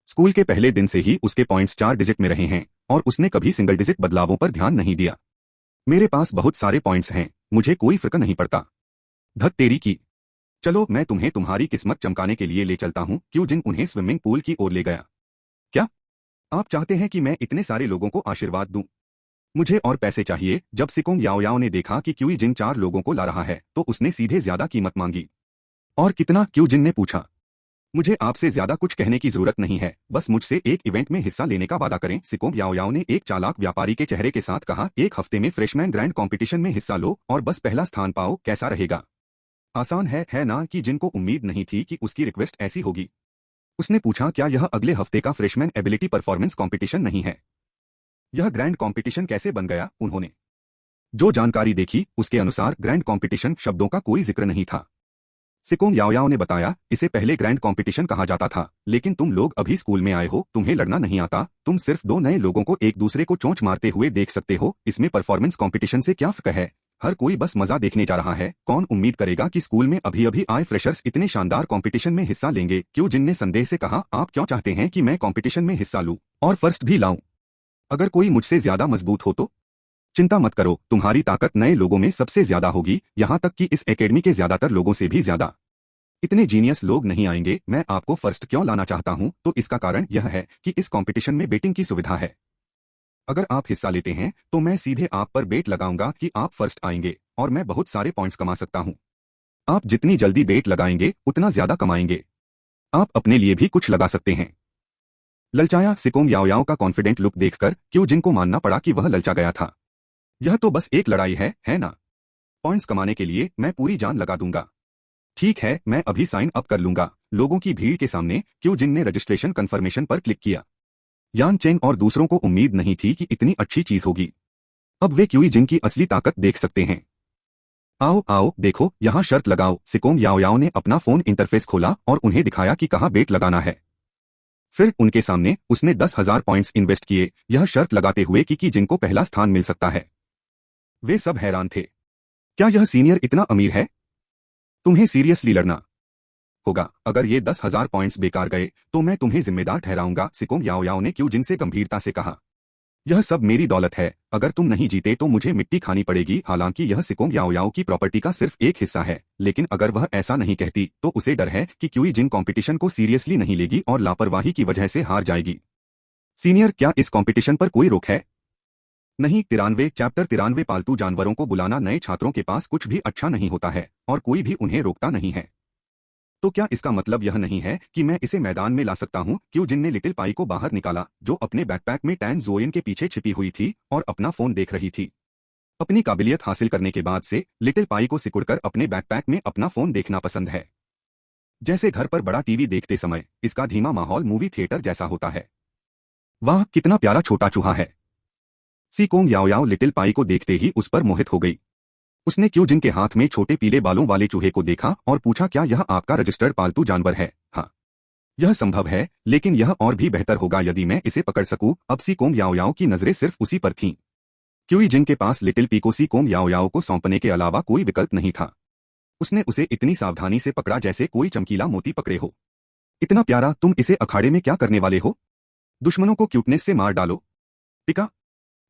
स्कूल के पहले दिन से ही उसके पॉइंट्स 4 डिजिट में रहे हैं और उसने कभी सिंगल डिजिट बदलावों पर ध्यान नहीं दिया। मेरे पास बहुत सारे पॉइंट्स हैं, मुझे कोई फर्क नहीं पड़ता। धत तेरी की। चलो मैं तुम्हें तुम्हारी किस्मत चमकाने के लिए ले चलता हूं। क्यू जिन उन्हें स्विमिंग पूल की ओर ले गया। क्या आप चाहते हैं कि मैं इतने सारे लोगों को आशीर्वाद दूं? मुझे और पैसे चाहिए। जब सिकोंग याओ याओ ने देखा कि क्यू जिन 4 लोगों को ला रहा है तो उसने सीधे ज्यादा कीमत मांगी। और कितना? क्यू जिन ने पूछा। मुझे आपसे ज्यादा कुछ कहने की जरूरत नहीं है, बस मुझसे एक इवेंट में हिस्सा लेने का वादा करें। सिकोंग याओ याओ ने एक चालाक व्यापारी के चेहरे के साथ कहा, 1 हफ्ते में फ्रेशमैन ग्रैंड कंपटीशन में हिस्सा लो और बस पहला स्थान पाओ। कैसा रहेगा? आसान है ना? कि जिनको उम्मीद नहीं थी कि उसकी रिक्वेस्ट ऐसी होगी। उसने पूछा, क्या यह अगले हफ्ते का फ्रेशमैन एबिलिटी परफॉर्मेंस कंपटीशन नहीं है? यह ग्रैंड कंपटीशन कैसे बन गया? उन्होंने जो जानकारी देखी उसके अनुसार ग्रैंड कंपटीशन शब्दों का कोई जिक्र नहीं था। सिकोंग याओ याओ ने बताया, इसे पहले ग्रैंड कंपटीशन कहा जाता था, लेकिन तुम लोग अभी स्कूल में आए हो, तुम्हें लड़ना नहीं आता, तुम सिर्फ 2 नए लोगों को एक दूसरे को चोंच मारते हुए देख सकते हो। इसमें परफॉर्मेंस कंपटीशन से क्या फर्क है? हर कोई बस मजा देखने जा रहा है। कौन उम्मीद करेगा कि स्कूल में अभी अभी आए फ्रेशर्स इतने शानदार कंपटीशन में हिस्सा लेंगे? क्यू जिन ने संदेह से कहा, आप क्यों चाहते हैं कि मैं कंपटीशन में हिस्सा लूं और फर्स्ट भी लाऊं? अगर कोई मुझसे ज्यादा मजबूत हो तो? चिंता मत करो, तुम्हारी ताकत नए लोगों में सबसे ज्यादा होगी, यहाँ तक कि इस एकेडमी के ज्यादातर लोगों से भी ज्यादा। इतने जीनियस लोग नहीं आएंगे। मैं आपको फर्स्ट क्यों लाना चाहता हूं? तो इसका कारण यह है कि इस कंपटीशन में बेटिंग की सुविधा है। अगर आप हिस्सा लेते हैं तो मैं सीधे आप पर बेट लगाऊंगा कि आप फर्स्ट आएंगे और मैं बहुत सारे पॉइंट्स कमा सकता हूं। आप जितनी जल्दी बेट लगाएंगे उतना ज्यादा कमाएंगे। आप अपने लिए भी कुछ लगा सकते हैं। ललचाया? सिकोंग याओ याओ का कॉन्फिडेंट लुक देखकर क्यू जिन को मानना पड़ा कि वह ललचा गया था। यह तो बस एक लड़ाई है ना? पॉइंट्स कमाने के लिए मैं पूरी जान लगा दूंगा। ठीक है, मैं अभी साइन अप कर लूंगा। लोगों की भीड़ के सामने क्यू जिन ने रजिस्ट्रेशन कंफर्मेशन पर क्लिक किया। यान चेंग और दूसरों को उम्मीद नहीं थी कि इतनी अच्छी चीज होगी। अब वे क्यू जिन की असली ताकत देख सकते हैं। आओ आओ देखो, यहाँ शर्त लगाओ। सिकोंग याओ याओ ने अपना फोन इंटरफेस खोला और उन्हें दिखाया कि कहाँ बेट लगाना है। फिर उनके सामने उसने 10,000 पॉइंट्स इन्वेस्ट किए, यह शर्त लगाते हुए कि जिनको पहला स्थान मिल सकता है। वे सब हैरान थे। क्या यह सीनियर इतना अमीर है? तुम्हें सीरियसली लड़ना होगा। अगर ये 10,000 पॉइंट्स बेकार गए तो मैं तुम्हें जिम्मेदार ठहराऊंगा। सिकोंग याओ याओ ने क्यू जिन से गंभीरता से कहा, यह सब मेरी दौलत है, अगर तुम नहीं जीते तो मुझे मिट्टी खानी पड़ेगी। हालांकि यह सिकोंग याओ याओ की प्रॉपर्टी का सिर्फ एक हिस्सा है, लेकिन अगर वह ऐसा नहीं कहती तो उसे डर है कि क्यू जिन कंपटीशन को सीरियसली नहीं लेगी और लापरवाही की वजह से हार जाएगी। सीनियर, क्या इस कंपटीशन पर कोई रोक है? नहीं। 93 चैप्टर 93 पालतू जानवरों को बुलाना। नए छात्रों के पास कुछ भी अच्छा नहीं होता है और कोई भी उन्हें रोकता नहीं है। तो क्या इसका मतलब यह नहीं है कि मैं इसे मैदान में ला सकता हूं? क्यू जिन ने लिटिल पाई को बाहर निकाला, जो अपने बैकपैक में टैन जोयन के पीछे छिपी हुई थी और अपना फोन देख रही थी। अपनी काबिलियत हासिल करने के बाद से लिटिल पाई को सिकुड़कर अपने बैकपैक में अपना फोन देखना पसंद है। जैसे घर पर बड़ा टीवी देखते समय इसका धीमा माहौल मूवी थिएटर जैसा होता है। वाह, कितना प्यारा छोटा चूहा है। सिकोंग याओ याओ लिटिल पाई को देखते ही उस पर मोहित हो गई। उसने क्यू जिन के हाथ में छोटे पीले बालों वाले चूहे को देखा और पूछा, क्या यह आपका रजिस्टर्ड पालतू जानवर है? हाँ, यह संभव है, लेकिन यह और भी बेहतर होगा यदि मैं इसे पकड़ सकूं। अब सिकोंग याओ याओ की नजरें सिर्फ उसी पर थीं। क्यू जिन के पास लिटिल पी को सिकोंग याओ याओ को सौंपने के अलावा कोई विकल्प नहीं था। उसने उसे इतनी सावधानी से पकड़ा जैसे कोई चमकीला मोती पकड़े हो। इतना प्यारा, तुम इसे अखाड़े में क्या करने वाले हो? दुश्मनों को क्यूटनेस से मार डालो। पिका,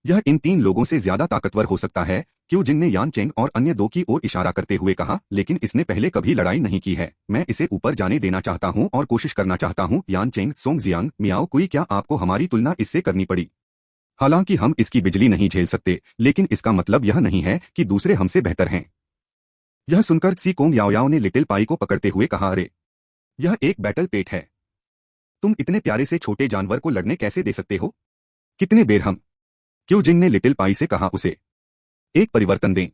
यह इन 3 लोगों से ज्यादा ताकतवर हो सकता है। क्यू जिन ने यान चेंग और अन्य 2 की ओर इशारा करते हुए कहा, लेकिन इसने पहले कभी लड़ाई नहीं की है। मैं इसे ऊपर जाने देना चाहता हूं और कोशिश करना चाहता हूं। यान चेंग, सोंग जियांग, मियाओ कुई, क्या आपको हमारी तुलना इससे करनी पड़ी? हालांकि हम इसकी बिजली नहीं झेल सकते, लेकिन इसका मतलब यह नहीं है कि दूसरे हमसे बेहतर हैं। यह सुनकर सिकोंग याओ याओ ने लिटिल पाई को पकड़ते हुए कहा, अरे, यह एक बैटल पेट है। तुम इतने प्यारे से छोटे जानवर को लड़ने कैसे दे सकते हो? कितने बेरहम। क्यू जिन ने लिटिल पाई से कहा, उसे एक परिवर्तन दें।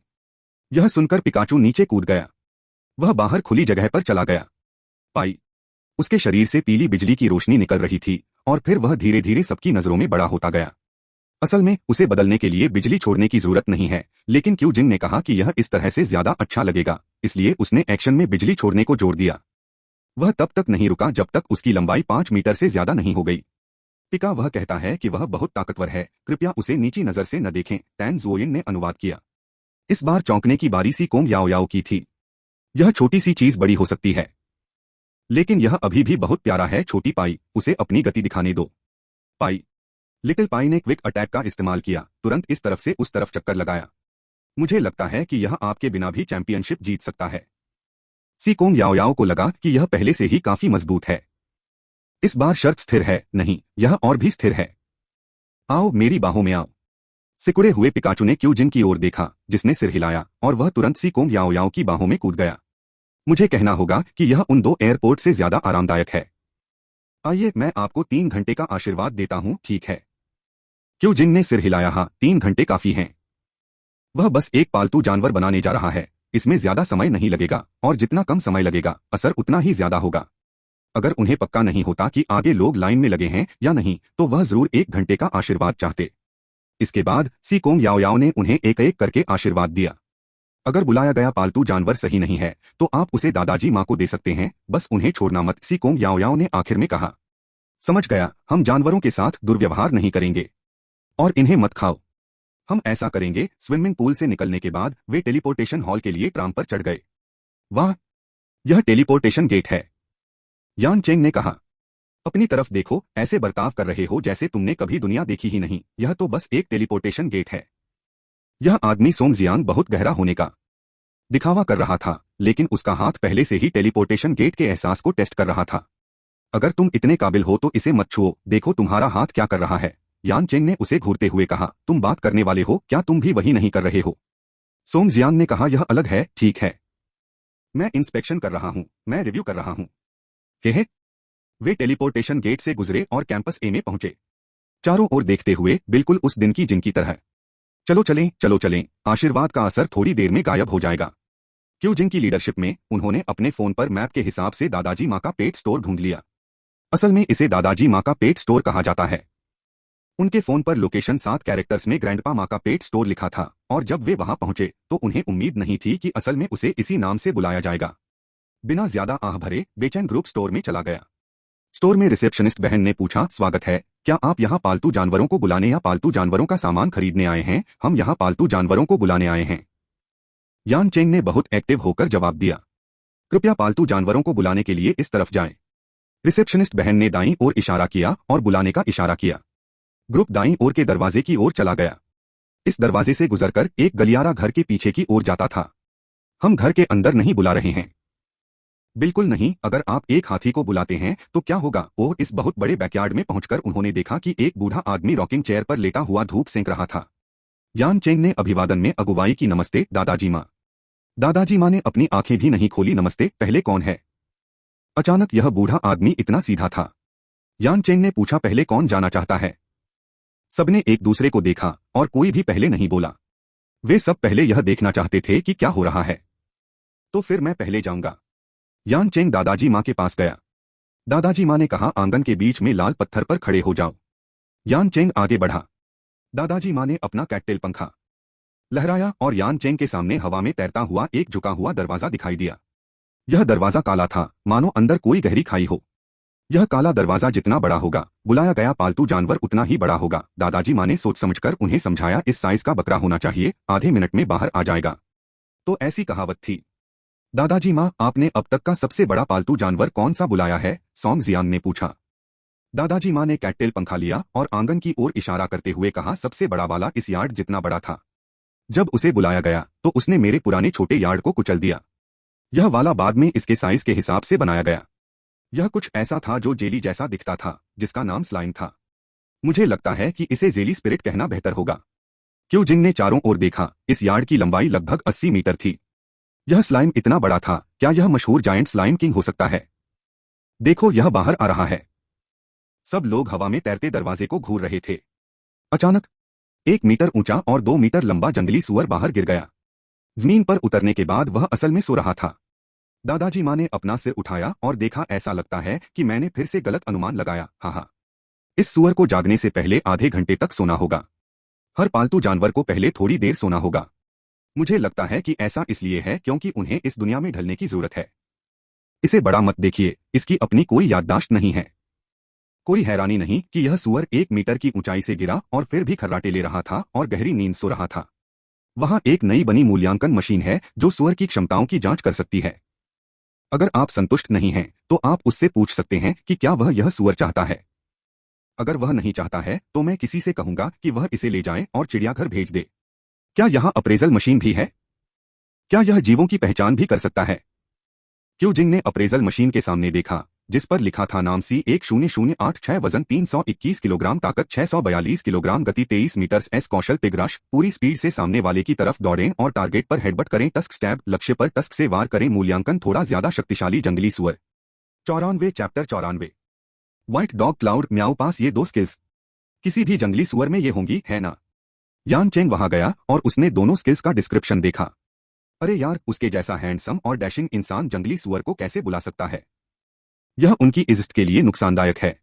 यह सुनकर पिकाचू नीचे कूद गया। वह बाहर खुली जगह पर चला गया। पाई। उसके शरीर से पीली बिजली की रोशनी निकल रही थी और फिर वह धीरे धीरे सबकी नजरों में बड़ा होता गया। असल में उसे बदलने के लिए बिजली छोड़ने की जरूरत नहीं है, लेकिन क्यू जिंग ने कहा कि यह इस तरह से ज्यादा अच्छा लगेगा, इसलिए उसने एक्शन में बिजली छोड़ने को जोड़ दिया। वह तब तक नहीं रुका जब तक उसकी लंबाई 5 मीटर से ज्यादा नहीं हो गई। पिका वह कहता है कि वह बहुत ताकतवर है, कृपया उसे नीची नजर से न देखें, टैन ज़ुओयिन ने अनुवाद किया। इस बार चौंकने की बारी सी कोंग याओ याओ की थी। यह छोटी सी चीज बड़ी हो सकती है, लेकिन यह अभी भी बहुत प्यारा है। छोटी पाई, उसे अपनी गति दिखाने दो। पाई। लिटिल पाई ने क्विक अटैक का इस्तेमाल किया, तुरंत इस तरफ से उस तरफ चक्कर लगाया। मुझे लगता है कि यह आपके बिना भी चैंपियनशिप जीत सकता है। सी कोंग याओ याओ को लगा कि यह पहले से ही काफी मजबूत है। इस बार शर्त स्थिर है, नहीं, यह और भी स्थिर है। आओ मेरी बाहों में आओ। सिकुड़े हुए पिकाचू ने क्यू जिन की ओर देखा, जिसने सिर हिलाया और वह तुरंत सी कोंग याओ याओ की बाहों में कूद गया। मुझे कहना होगा कि यह उन 2 एयरपोर्ट से ज्यादा आरामदायक है। आइए मैं आपको 3 घंटे का आशीर्वाद देता हूं, ठीक है? क्यू जिन ने सिर हिलाया। हाँ, 3 घंटे काफी हैं। वह बस एक पालतू जानवर बनाने जा रहा है, इसमें ज्यादा समय नहीं लगेगा और जितना कम समय लगेगा असर उतना ही ज्यादा होगा। अगर उन्हें पक्का नहीं होता कि आगे लोग लाइन में लगे हैं या नहीं, तो वह जरूर 1 घंटे का आशीर्वाद चाहते। इसके बाद सी कोंग याओ याओ ने उन्हें एक एक करके आशीर्वाद दिया। अगर बुलाया गया पालतू जानवर सही नहीं है तो आप उसे दादाजी माँ को दे सकते हैं, बस उन्हें छोड़ना मत, सी कोंग याओ याओ ने आखिर में कहा। समझ गया, हम जानवरों के साथ दुर्व्यवहार नहीं करेंगे और इन्हें मत खाओ। हम ऐसा करेंगे। स्विमिंग पूल से निकलने के बाद वे टेलीपोर्टेशन हॉल के लिए ट्राम पर चढ़ गए। वाह, यह टेलीपोर्टेशन गेट है, यान चेंग ने कहा। अपनी तरफ देखो, ऐसे बर्ताव कर रहे हो जैसे तुमने कभी दुनिया देखी ही नहीं, यह तो बस एक टेलीपोर्टेशन गेट है। यह आदमी सोंग जियांग बहुत गहरा होने का दिखावा कर रहा था, लेकिन उसका हाथ पहले से ही टेलीपोर्टेशन गेट के एहसास को टेस्ट कर रहा था। अगर तुम इतने काबिल हो तो इसे मत छुओ, देखो तुम्हारा हाथ क्या कर रहा है, यान चेंग ने उसे घूरते हुए कहा। तुम बात करने वाले हो, क्या तुम भी वही नहीं कर रहे हो? सोंग जियांग ने कहा, यह अलग है, ठीक है। मैं इंस्पेक्शन कर रहा हूं, मैं रिव्यू कर रहा हूं। हे। वे टेलीपोर्टेशन गेट से गुजरे और कैंपस ए में पहुंचे, चारों ओर देखते हुए, बिल्कुल उस दिन की जिनकी तरह। चलो चलें, चलो चलें, आशीर्वाद का असर थोड़ी देर में गायब हो जाएगा। क्यू जिन की लीडरशिप में उन्होंने अपने फोन पर मैप के हिसाब से दादाजी माँ का पेट स्टोर ढूंढ लिया। असल में इसे दादाजी माँ का पेट स्टोर कहा जाता है। उनके फोन पर लोकेशन 7 कैरेक्टर्स में ग्रैंडपा माँ का पेट स्टोर लिखा था और जब वे वहां पहुंचे तो उन्हें उम्मीद नहीं थी कि असल में उसे इसी नाम से बुलाया जाएगा। बिना ज्यादा आह भरे बेचैन ग्रुप स्टोर में चला गया। स्टोर में रिसेप्शनिस्ट बहन ने पूछा, स्वागत है, क्या आप यहाँ पालतू जानवरों को बुलाने या पालतू जानवरों का सामान खरीदने आए हैं? हम यहाँ पालतू जानवरों को बुलाने आए हैं, यान चेंग ने बहुत एक्टिव होकर जवाब दिया। कृपया पालतू जानवरों को बुलाने के लिए इस तरफ जाएं। रिसेप्शनिस्ट बहन ने दाईं ओर इशारा किया और बुलाने का इशारा किया। ग्रुप दाईं ओर के दरवाजे की ओर चला गया। इस दरवाजे से गुजरकर एक गलियारा घर के पीछे की ओर जाता था। हम घर के अंदर नहीं बुला रहे हैं। बिल्कुल नहीं, अगर आप एक हाथी को बुलाते हैं तो क्या होगा? ओह, इस बहुत बड़े बैकयार्ड में पहुंचकर उन्होंने देखा कि एक बूढ़ा आदमी रॉकिंग चेयर पर लेटा हुआ धूप सेंक रहा था। यान चेंग ने अभिवादन में अगुवाई की। नमस्ते दादाजी माँ। दादाजी माँ ने अपनी आंखें भी नहीं खोली। नमस्ते, पहले कौन है? अचानक यह बूढ़ा आदमी इतना सीधा था। यान चेंग ने पूछा, पहले कौन जाना चाहता है? सबने एक दूसरे को देखा और कोई भी पहले नहीं बोला। वे सब पहले यह देखना चाहते थे कि क्या हो रहा है। तो फिर मैं पहले जाऊंगा। यान चेंग दादाजी माँ के पास गया। दादाजी माँ ने कहा, आंगन के बीच में लाल पत्थर पर खड़े हो जाओ। यान चेंग आगे बढ़ा। दादाजी माँ ने अपना कैटटेल पंखा लहराया और यान चेंग के सामने हवा में तैरता हुआ एक झुका हुआ दरवाजा दिखाई दिया। यह दरवाजा काला था, मानो अंदर कोई गहरी खाई हो। यह काला दरवाजा जितना बड़ा होगा, बुलाया गया पालतू जानवर उतना ही बड़ा होगा। दादाजी माँ ने सोच समझकर उन्हें समझाया, इस साइज का बकरा होना चाहिए, आधे मिनट में बाहर आ जाएगा। तो ऐसी कहावत थी। दादाजी माँ, आपने अब तक का सबसे बड़ा पालतू जानवर कौन सा बुलाया है? सोंग जियांग ने पूछा। दादाजी माँ ने कैटटेल पंखा लिया और आंगन की ओर इशारा करते हुए कहा, सबसे बड़ा वाला इस यार्ड जितना बड़ा था। जब उसे बुलाया गया तो उसने मेरे पुराने छोटे यार्ड को कुचल दिया। यह वाला बाद में इसके साइज के हिसाब से बनाया गया। यह कुछ ऐसा था जो जेली जैसा दिखता था, जिसका नाम स्लाइम था। मुझे लगता है कि इसे जेली स्पिरिट कहना बेहतर होगा। क्यू जिंग ने चारों ओर देखा। इस यार्ड की लंबाई लगभग 80 मीटर थी। यह स्लाइम इतना बड़ा था, क्या यह मशहूर जायंट स्लाइम किंग हो सकता है? देखो, यह बाहर आ रहा है। सब लोग हवा में तैरते दरवाजे को घूर रहे थे। अचानक 1 मीटर ऊंचा और 2 मीटर लंबा जंगली सुअर बाहर गिर गया। जमीन पर उतरने के बाद वह असल में सो रहा था। दादाजी माँ ने अपना सिर उठाया और देखा, ऐसा लगता है कि मैंने फिर से गलत अनुमान लगाया। हाँ, इस सुअर को जागने से पहले आधे घंटे तक सोना होगा। हर पालतू जानवर को पहले थोड़ी देर सोना होगा। मुझे लगता है कि ऐसा इसलिए है क्योंकि उन्हें इस दुनिया में ढलने की जरूरत है। इसे बड़ा मत देखिए, इसकी अपनी कोई याददाश्त नहीं है। कोई हैरानी नहीं कि यह सुअर 1 मीटर की ऊंचाई से गिरा और फिर भी खर्राटे ले रहा था और गहरी नींद सो रहा था। वहां एक नई बनी मूल्यांकन मशीन है जो सुअर की क्षमताओं की जांच कर सकती है। अगर आप संतुष्ट नहीं हैं, तो आप उससे पूछ सकते हैं कि क्या वह यह सुअर चाहता है। अगर वह नहीं चाहता है तो मैं किसी से कहूंगा कि वह इसे ले जाए और चिड़ियाघर भेज दे। क्या यहाँ अप्रेजल मशीन भी है? क्या यह जीवों की पहचान भी कर सकता है? क्यूजिंग ने अप्रेजल मशीन के सामने देखा, जिस पर लिखा था नाम C1086, वजन 321 किलोग्राम, ताकत 642 किलोग्राम, गति 23 मीटर, एस कौशल पिगराश, पूरी स्पीड से सामने वाले की तरफ दौड़ें और टारगेट पर हेडबट करें, टस्क स्टैब, लक्ष्य पर टस्क से वार करें, मूल्यांकन थोड़ा ज्यादा शक्तिशाली जंगली सुअर। 94 चैप्टर 94 व्हाइट डॉग क्लाउड म्याऊ, पास ये दो स्किल्स किसी भी जंगली सुअर में ये होंगी, है ना? यान चेंग वहां गया और उसने दोनों स्किल्स का डिस्क्रिप्शन देखा। अरे यार, उसके जैसा हैंडसम और डैशिंग इंसान जंगली सुअर को कैसे बुला सकता है? यह उनकी इज्जत के लिए नुकसानदायक है।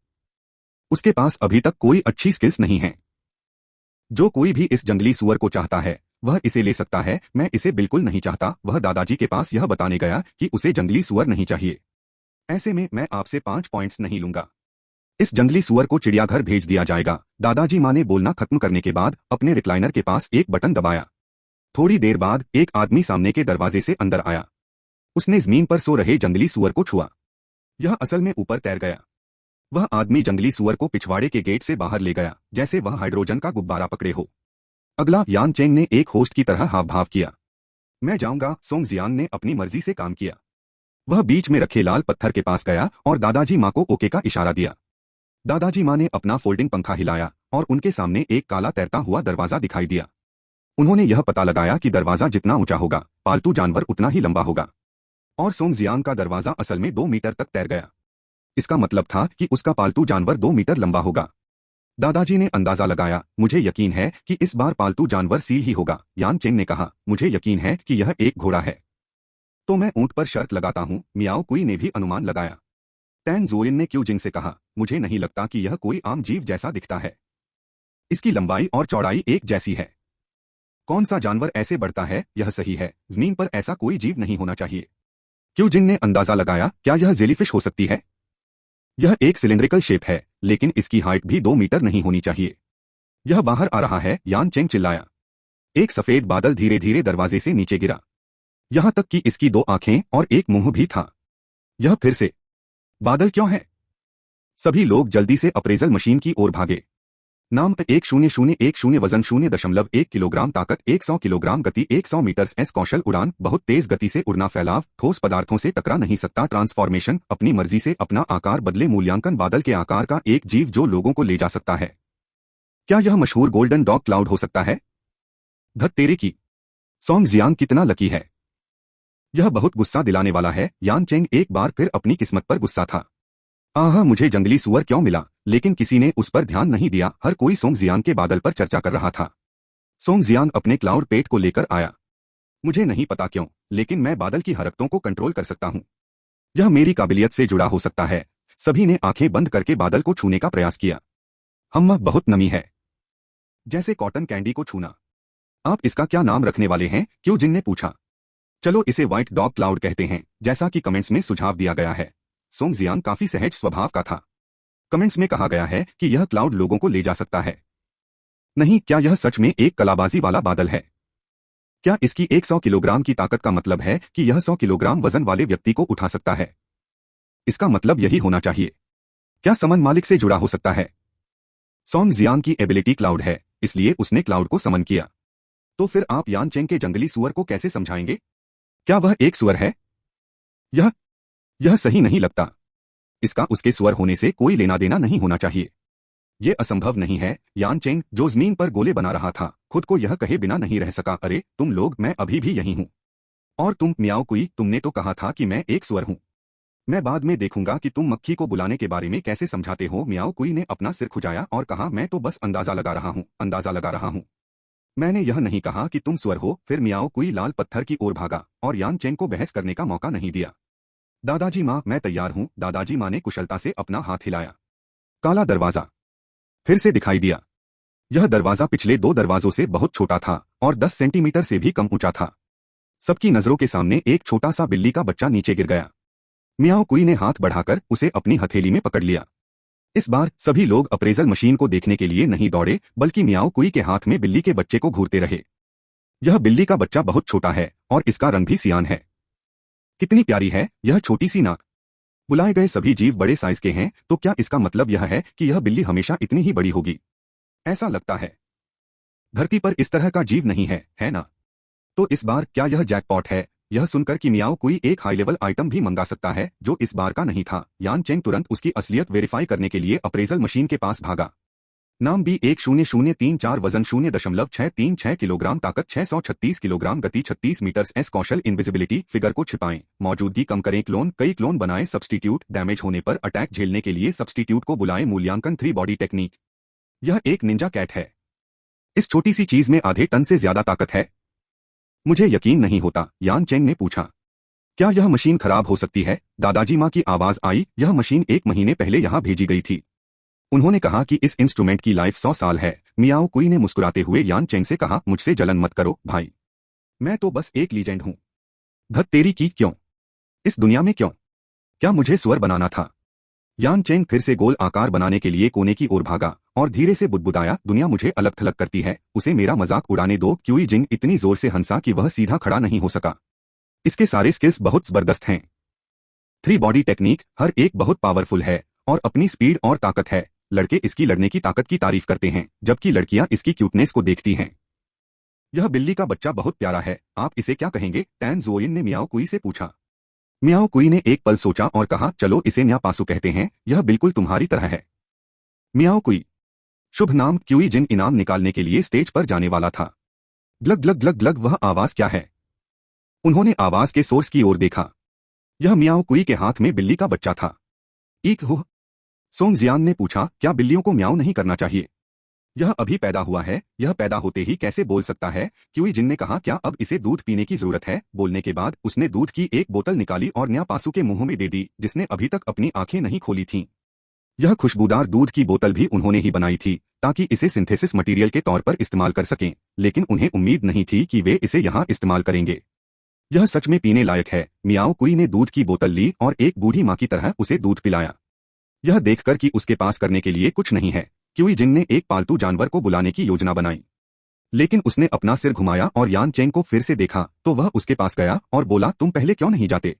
उसके पास अभी तक कोई अच्छी स्किल्स नहीं है। जो कोई भी इस जंगली सुअर को चाहता है वह इसे ले सकता है। मैं इसे बिल्कुल नहीं चाहता। वह दादाजी के पास यह बताने गया कि उसे जंगली सुअर नहीं चाहिए। ऐसे में मैं आपसे 5 पॉइंट्स नहीं लूंगा। इस जंगली सुअर को चिड़ियाघर भेज दिया जाएगा। दादाजी माँ ने बोलना खत्म करने के बाद अपने रिक्लाइनर के पास एक बटन दबाया। थोड़ी देर बाद एक आदमी सामने के दरवाजे से अंदर आया। उसने जमीन पर सो रहे जंगली सुअर को छुआ। यह असल में ऊपर तैर गया। वह आदमी जंगली सुअर को पिछवाड़े के गेट से बाहर ले गया, जैसे वह हाइड्रोजन का गुब्बारा पकड़े हो। अगला, यान चेंग ने एक होस्ट की तरह हाव भाव किया। मैं जाऊंगा। सोंग जियांग ने अपनी मर्जी से काम किया। वह बीच में रखे लाल पत्थर के पास गया और दादाजी माँ को ओके का इशारा दिया। दादाजी माँ ने अपना फोल्डिंग पंखा हिलाया और उनके सामने एक काला तैरता हुआ दरवाजा दिखाई दिया। उन्होंने यह पता लगाया कि दरवाजा जितना ऊंचा होगा, पालतू जानवर उतना ही लंबा होगा। और सोंग जियांग का दरवाजा असल में 2 मीटर तक तैर गया। इसका मतलब था कि उसका पालतू जानवर 2 मीटर लंबा होगा। दादाजी ने अंदाजा लगाया। मुझे यकीन है कि इस बार पालतू जानवर सील ही होगा। यान चेंग ने कहा, मुझे यकीन है कि यह एक घोड़ा है। तो मैं ऊंट पर शर्त लगाता हूँ। मियाओ कुई ने भी अनुमान लगाया। टैन ज़ोयिन ने क्यूजिंग से कहा, मुझे नहीं लगता कि यह कोई आम जीव जैसा दिखता है। इसकी लंबाई और चौड़ाई एक जैसी है। कौन सा जानवर ऐसे बढ़ता है? यह सही है, जमीन पर ऐसा कोई जीव नहीं होना चाहिए। क्यूजिंग ने अंदाजा लगाया, क्या यह जेलीफिश हो सकती है? यह एक सिलिंड्रिकल शेप है, लेकिन इसकी हाइट भी 2 मीटर नहीं होनी चाहिए। यह बाहर आ रहा है, यान चेंग चिल्लाया। एक सफेद बादल धीरे धीरे दरवाजे से नीचे गिरा। यहां तक कि इसकी 2 आंखें और एक मुंह भी था। यह फिर से बादल क्यों है? सभी लोग जल्दी से अप्रेजल मशीन की ओर भागे। नाम 1010, वजन 0.1 किलोग्राम, ताकत 100 किलोग्राम, गति 100 मीटर, एस कौशल उड़ान, बहुत तेज गति से उड़ना, फैलाव, ठोस पदार्थों से टकरा नहीं सकता, ट्रांसफॉर्मेशन, अपनी मर्जी से अपना आकार बदले, मूल्यांकन, बादल के आकार का एक जीव जो लोगों को ले जा सकता है। क्या यह मशहूर गोल्डन डॉग क्लाउड हो सकता है? धत तेरे की, सोंग जियांग कितना लकी है। यह बहुत गुस्सा दिलाने वाला है। यान चेंग एक बार फिर अपनी किस्मत पर गुस्सा था। आहा, मुझे जंगली सुअर क्यों मिला? लेकिन किसी ने उस पर ध्यान नहीं दिया। हर कोई सोंग जियांग के बादल पर चर्चा कर रहा था। सोंग जियांग अपने क्लाउड पेट को लेकर आया। मुझे नहीं पता क्यों, लेकिन मैं बादल की हरकतों को कंट्रोल कर सकता हूं। यह मेरी काबिलियत से जुड़ा हो सकता है। सभी ने आंखें बंद करके बादल को छूने का प्रयास किया। बहुत नमी है, जैसे कॉटन कैंडी को छूना। आप इसका क्या नाम रखने वाले हैं? क्यूजिंग ने पूछा। चलो इसे व्हाइट डॉग क्लाउड कहते हैं, जैसा कि कमेंट्स में सुझाव दिया गया है। सोंग जियांग काफी सहज स्वभाव का था। कमेंट्स में कहा गया है कि यह क्लाउड लोगों को ले जा सकता है। नहीं, क्या यह सच में एक कलाबाजी वाला बादल है? क्या इसकी 100 किलोग्राम की ताकत का मतलब है कि यह 100 किलोग्राम वजन वाले व्यक्ति को उठा सकता है? इसका मतलब यही होना चाहिए। क्या समन मालिक से जुड़ा हो सकता है? सोंग जियांग की एबिलिटी क्लाउड है, इसलिए उसने क्लाउड को समन किया। तो फिर आप यान चेंग के जंगली सुअर को कैसे समझाएंगे? क्या वह एक सुअर है? यह सही नहीं लगता। इसका उसके सुअर होने से कोई लेना देना नहीं होना चाहिए। यह असंभव नहीं है। यान चेंग, जो जमीन पर गोले बना रहा था, खुद को यह कहे बिना नहीं रह सका, अरे तुम लोग, मैं अभी भी यही हूं। और तुम मियाओ कुई, तुमने तो कहा था कि मैं एक सुअर हूं। मैं बाद में देखूंगा कि तुम मक्खी को बुलाने के बारे में कैसे समझाते हो। मियाओ कुई ने अपना सिर खुजाया और कहा, मैं तो बस अंदाजा लगा रहा हूं, अंदाजा लगा रहा हूं। मैंने यह नहीं कहा कि तुम स्वर हो। फिर मियाओ कुई लाल पत्थर की ओर भागा और यान चेंग को बहस करने का मौका नहीं दिया। दादाजी माँ, मैं तैयार हूँ। दादाजी माँ ने कुशलता से अपना हाथ हिलाया। काला दरवाजा फिर से दिखाई दिया। यह दरवाजा पिछले दो दरवाजों से बहुत छोटा था और 10 सेंटीमीटर से भी कम ऊंचा था। सबकी नजरों के सामने एक छोटा सा बिल्ली का बच्चा नीचे गिर गया। मियाओ कुई ने हाथ बढ़ाकर उसे अपनी हथेली में पकड़ लिया। इस बार सभी लोग अप्रेजल मशीन को देखने के लिए नहीं दौड़े, बल्कि मियाओ कुई के हाथ में बिल्ली के बच्चे को घूरते रहे। यह बिल्ली का बच्चा बहुत छोटा है और इसका रंग भी सियान है। कितनी प्यारी है यह छोटी सी नाक। बुलाए गए सभी जीव बड़े साइज के हैं, तो क्या इसका मतलब यह है कि यह बिल्ली हमेशा इतनी ही बड़ी होगी? ऐसा लगता है धरती पर इस तरह का जीव नहीं है ना? तो इस बार क्या यह जैकपॉट है? यह सुनकर कि मियाओ कोई एक हाई लेवल आइटम भी मंगा सकता है जो इस बार का नहीं था, यान चेंग तुरंत उसकी असलियत वेरीफाई करने के लिए अप्रेजल मशीन के पास भागा। नाम B100034, वजन 0.636 किलोग्राम, ताकत 636 किलोग्राम, गति 36 मीटर, एस कौशल इनविजिबिलिटी। फिगर को छिपाएं, मौजूदगी कम करें, क्लोन कई क्लोन बनाएं, सब्स्टिट्यूट डैमेज होने पर अटैक झेलने के लिए सब्स्टिट्यूट को बुलाएं, मूल्यांकन 3 बॉडी टेक्निक। यह एक निंजा कैट है। इस छोटी सी चीज में आधे टन से ज्यादा ताकत है। मुझे यकीन नहीं होता, यान चेंग ने पूछा। क्या यह मशीन खराब हो सकती है? दादाजी माँ की आवाज आई। यह मशीन 1 महीने पहले यहाँ भेजी गई थी। उन्होंने कहा कि इस इंस्ट्रूमेंट की लाइफ 100 साल है। मियाओ कुई ने मुस्कुराते हुए यान चेंग से कहा, मुझसे जलन मत करो भाई, मैं तो बस एक लीजेंड हूं। धत तेरी की, क्यों? इस दुनिया में क्यों? क्या मुझे स्वर बनाना था? यान चेंग फिर से गोल आकार बनाने के लिए कोने की ओर भागा और धीरे से बुदबुदाया, दुनिया मुझे अलग थलग करती है, उसे मेरा मजाक उड़ाने दो। क्यूई जिंग इतनी जोर से हंसा कि वह सीधा खड़ा नहीं हो सका। इसके सारे स्किल्स बहुत जबरदस्त हैं। 3 बॉडी टेक्निक, हर एक बहुत पावरफुल है और अपनी स्पीड और ताकत है। लड़के इसकी लड़ने की ताकत की तारीफ करते हैं, जबकि लड़कियां इसकी क्यूटनेस को देखती हैं। यह बिल्ली का बच्चा बहुत प्यारा है, आप इसे क्या कहेंगे? टैन ज़ोयिन ने मियाओ कुई से पूछा। मियाओ कुई ने एक पल सोचा और कहा, चलो इसे न्या पासु कहते हैं, यह बिल्कुल तुम्हारी तरह है। मियाओ कुई शुभ नाम। क्यूई जिन इनाम निकालने के लिए स्टेज पर जाने वाला था। ग्लग ग्लग ग्लग ग्लग, वह आवाज क्या है? उन्होंने आवाज के सोर्स की ओर देखा। यह मियाओ कुई के हाथ में बिल्ली का बच्चा था। ईक हो, सोंग जियान ने पूछा, क्या बिल्लियों को म्याऊ नहीं करना चाहिए? यह अभी पैदा हुआ है, यह पैदा होते ही कैसे बोल सकता है? क्यूई जिन ने कहा, क्या अब इसे दूध पीने की जरूरत है? बोलने के बाद उसने दूध की एक बोतल निकाली और न्या पासु के मुंह में दे दी, जिसने अभी तक अपनी आंखें नहीं खोली थीं। यह खुशबूदार दूध की बोतल भी उन्होंने ही बनाई थी, ताकि इसे सिंथेसिस मटेरियल के तौर पर इस्तेमाल कर सकें, लेकिन उन्हें उम्मीद नहीं थी कि वे इसे यहाँ इस्तेमाल करेंगे। यह सच में पीने लायक है। मियाओ कुई ने दूध की बोतल ली और एक बूढ़ी माँ की तरह उसे दूध पिलाया। यह देखकर कि उसके पास करने के लिए कुछ नहीं है, क्यूई जिंग ने एक पालतू जानवर को बुलाने की योजना बनाई। लेकिन उसने अपना सिर घुमाया और यान चेंग को फिर से देखा तो वह उसके पास गया और बोला, तुम पहले क्यों नहीं जाते?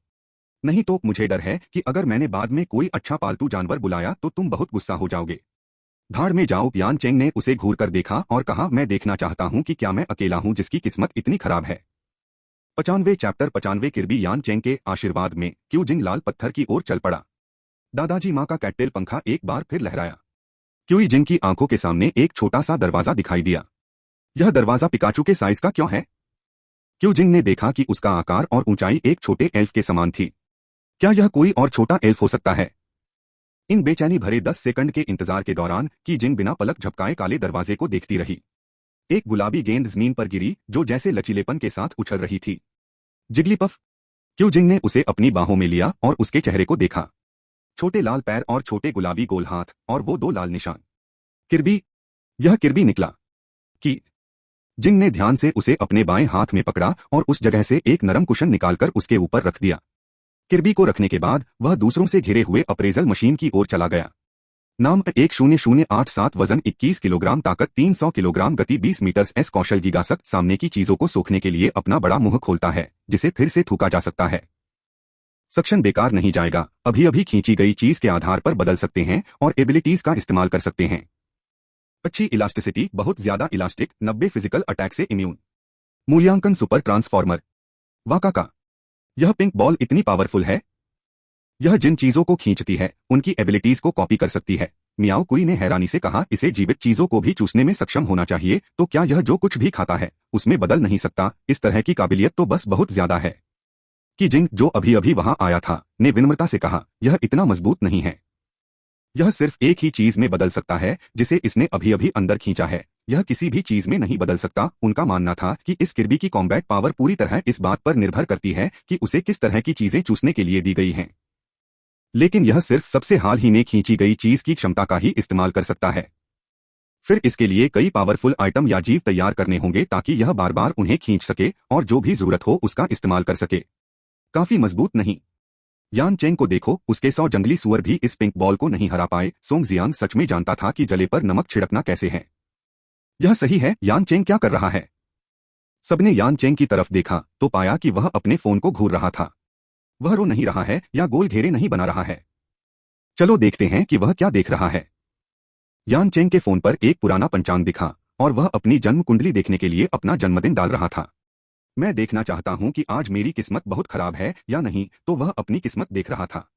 नहीं तो मुझे डर है कि अगर मैंने बाद में कोई अच्छा पालतू जानवर बुलाया तो तुम बहुत गुस्सा हो जाओगे। भाड़ में जाओ। यान चेंग ने उसे घूर कर देखा और कहा, मैं देखना चाहता हूं कि क्या मैं अकेला हूं जिसकी किस्मत इतनी खराब है। 95 चैप्टर 95 किर्बी। यान चेंग के आशीर्वाद में क्यू जिंग लाल पत्थर की ओर चल पड़ा। दादाजी माँ का कैटटेल पंखा एक बार फिर लहराया। क्यूई जिंग की आंखों के सामने एक छोटा सा दरवाजा दिखाई दिया। यह दरवाजा पिकाचू के साइज का क्यों है? क्यू जिंग ने देखा कि उसका आकार और ऊंचाई एक छोटे एल्फ के समान थी। क्या यह कोई और छोटा एल्फ हो सकता है? इन बेचैनी भरे 10 सेकंड के इंतजार के दौरान की जिंग बिना पलक झपकाए काले दरवाजे को देखती रही। एक गुलाबी गेंद जमीन पर गिरी जो जैसे लचीलेपन के साथ उछल रही थी। जिगलीपफ। क्यू जिंग ने उसे अपनी बाहों में लिया और उसके चेहरे को देखा। छोटे लाल पैर और छोटे गुलाबी गोल हाथ और वो 2 लाल निशान। किर्बी। यह किर्बी निकला। कि जिंग ने ध्यान से उसे अपने बाएं हाथ में पकड़ा और उस जगह से एक नरम कुशन निकालकर उसके ऊपर रख दिया। किर्बी को रखने के बाद वह दूसरों से घिरे हुए अप्रेजल मशीन की ओर चला गया। नाम 10087, वजन 21 किलोग्राम, ताकत 300 किलोग्राम, गति 20 मीटर, एस कौशल गीगासक। सामने की चीजों को सोखने के लिए अपना बड़ा मुंह खोलता है जिसे फिर से थूका जा सकता है। सक्शन बेकार नहीं जाएगा, अभी अभी खींची गई चीज के आधार पर बदल सकते हैं और एबिलिटीज का इस्तेमाल कर सकते हैं। अच्छी इलास्टिसिटी, बहुत ज्यादा इलास्टिक, 90 फिजिकल अटैक से इम्यून। मूल्यांकन सुपर ट्रांसफॉर्मर। वाका का यह पिंक बॉल इतनी पावरफुल है। यह जिन चीजों को खींचती है उनकी एबिलिटीज को कॉपी कर सकती है। मियाओ कुई ने हैरानी से कहा, इसे जीवित चीजों को भी चूसने में सक्षम होना चाहिए, तो क्या यह जो कुछ भी खाता है उसमें बदल नहीं सकता? इस तरह की काबिलियत तो बस बहुत ज्यादा है। कि जिंग, जो अभी अभी वहां आया था, ने विनम्रता से कहा, यह इतना मजबूत नहीं है। यह सिर्फ एक ही चीज में बदल सकता है जिसे इसने अभी अभी अंदर खींचा है। यह किसी भी चीज में नहीं बदल सकता। उनका मानना था कि इस किर्बी की कॉम्बैट पावर पूरी तरह इस बात पर निर्भर करती है कि उसे किस तरह की चीजें चूसने के लिए दी गई हैं। लेकिन यह सिर्फ सबसे हाल ही में खींची गई चीज की क्षमता का ही इस्तेमाल कर सकता है। फिर इसके लिए कई पावरफुल आइटम या जीव तैयार करने होंगे ताकि यह बार बार उन्हें खींच सके और जो भी जरूरत हो उसका इस्तेमाल कर सके। काफी मजबूत नहीं? यान चेंग को देखो, उसके 100 जंगली सुअर भी इस पिंक बॉल को नहीं हरा पाए। सोंग जियांग सच में जानता था कि जले पर नमक छिड़कना कैसे है। यह सही है। यान चेंग क्या कर रहा है? सबने यान चेंग की तरफ देखा तो पाया कि वह अपने फोन को घूर रहा था। वह रो नहीं रहा है या गोल घेरे नहीं बना रहा है। चलो देखते हैं कि वह क्या देख रहा है। यान चेंग के फोन पर एक पुराना पंचांग दिखा और वह अपनी जन्म कुंडली देखने के लिए अपना जन्मदिन डाल रहा था। मैं देखना चाहता हूं कि आज मेरी किस्मत बहुत खराब है या नहीं, तो वह अपनी किस्मत देख रहा था।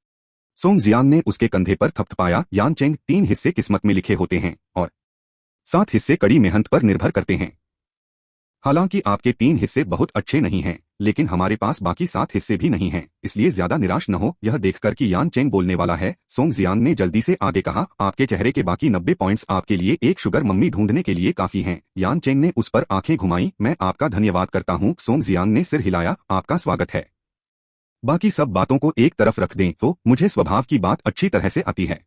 सोंग जियांग ने उसके कंधे पर थपथपाया। यान चेंग, 3 हिस्से किस्मत में लिखे होते हैं और 7 हिस्से कड़ी मेहनत पर निर्भर करते हैं। हालांकि आपके 3 हिस्से बहुत अच्छे नहीं हैं, लेकिन हमारे पास बाकी 7 हिस्से भी नहीं हैं, इसलिए ज्यादा निराश न हो। यह देखकर कि यान चेंग बोलने वाला है, सोंग जियांग ने जल्दी से आगे कहा, आपके चेहरे के बाकी 90 पॉइंट्स आपके लिए एक शुगर मम्मी ढूंढने के लिए काफी हैं। यान चेंग ने उस पर आंखें घुमाई। मैं आपका धन्यवाद करता हूँ। सोंग जियांग ने सिर हिलाया। आपका स्वागत है। बाकी सब बातों को एक तरफ रख दें तो मुझे स्वभाव की बात अच्छी तरह से आती है।